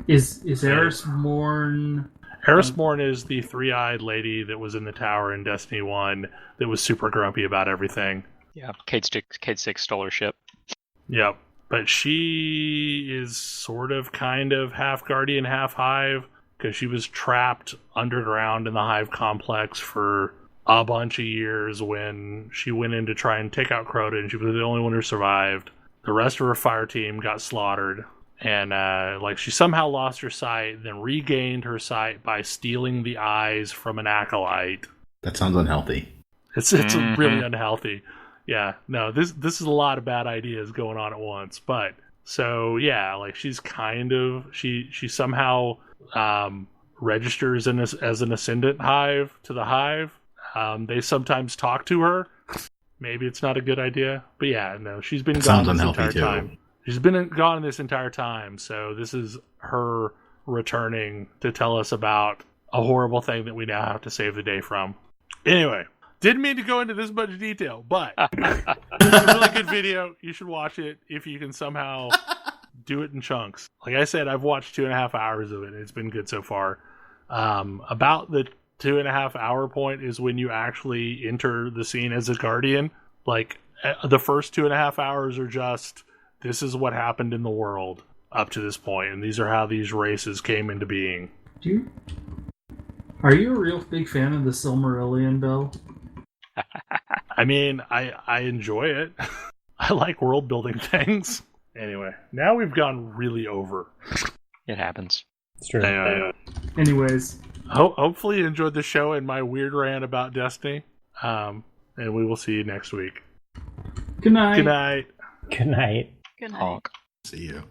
Is Eris Morn... Eris Morn is the three-eyed lady that was in the tower in Destiny 1 that was super grumpy about everything. Yeah, Cade 6 stole her ship. Yep. But she is sort of kind of half Guardian, half Hive, because she was trapped underground in the Hive complex for a bunch of years when she went in to try and take out Crota, and she was the only one who survived. The rest of her fire team got slaughtered. And she somehow lost her sight, then regained her sight by stealing the eyes from an acolyte. That sounds unhealthy. It's really unhealthy. Yeah, no, this is a lot of bad ideas going on at once. But so yeah, she's she somehow registers as an ascendant Hive to the Hive. They sometimes talk to her. Maybe it's not a good idea, but yeah, no, she's been gone this entire time. She's been gone this entire time, so this is her returning to tell us about a horrible thing that we now have to save the day from. Anyway, didn't mean to go into this much detail, but it's a really good video. You should watch it if you can somehow do it in chunks. Like I said, I've watched 2.5 hours of it. It's been good so far. About the 2.5 hour point is when you actually enter the scene as a guardian. Like the first 2.5 hours are just, this is what happened in the world up to this point, and these are how these races came into being. Are you a real big fan of the Silmarillion, Bill? I mean, I enjoy it. I like world building things. Anyway, now we've gone really over. It happens. It's true. Anyways. Hopefully you enjoyed the show and my weird rant about Destiny. And we will see you next week. Good night. Good night. Good night. Good night. Honk. See you.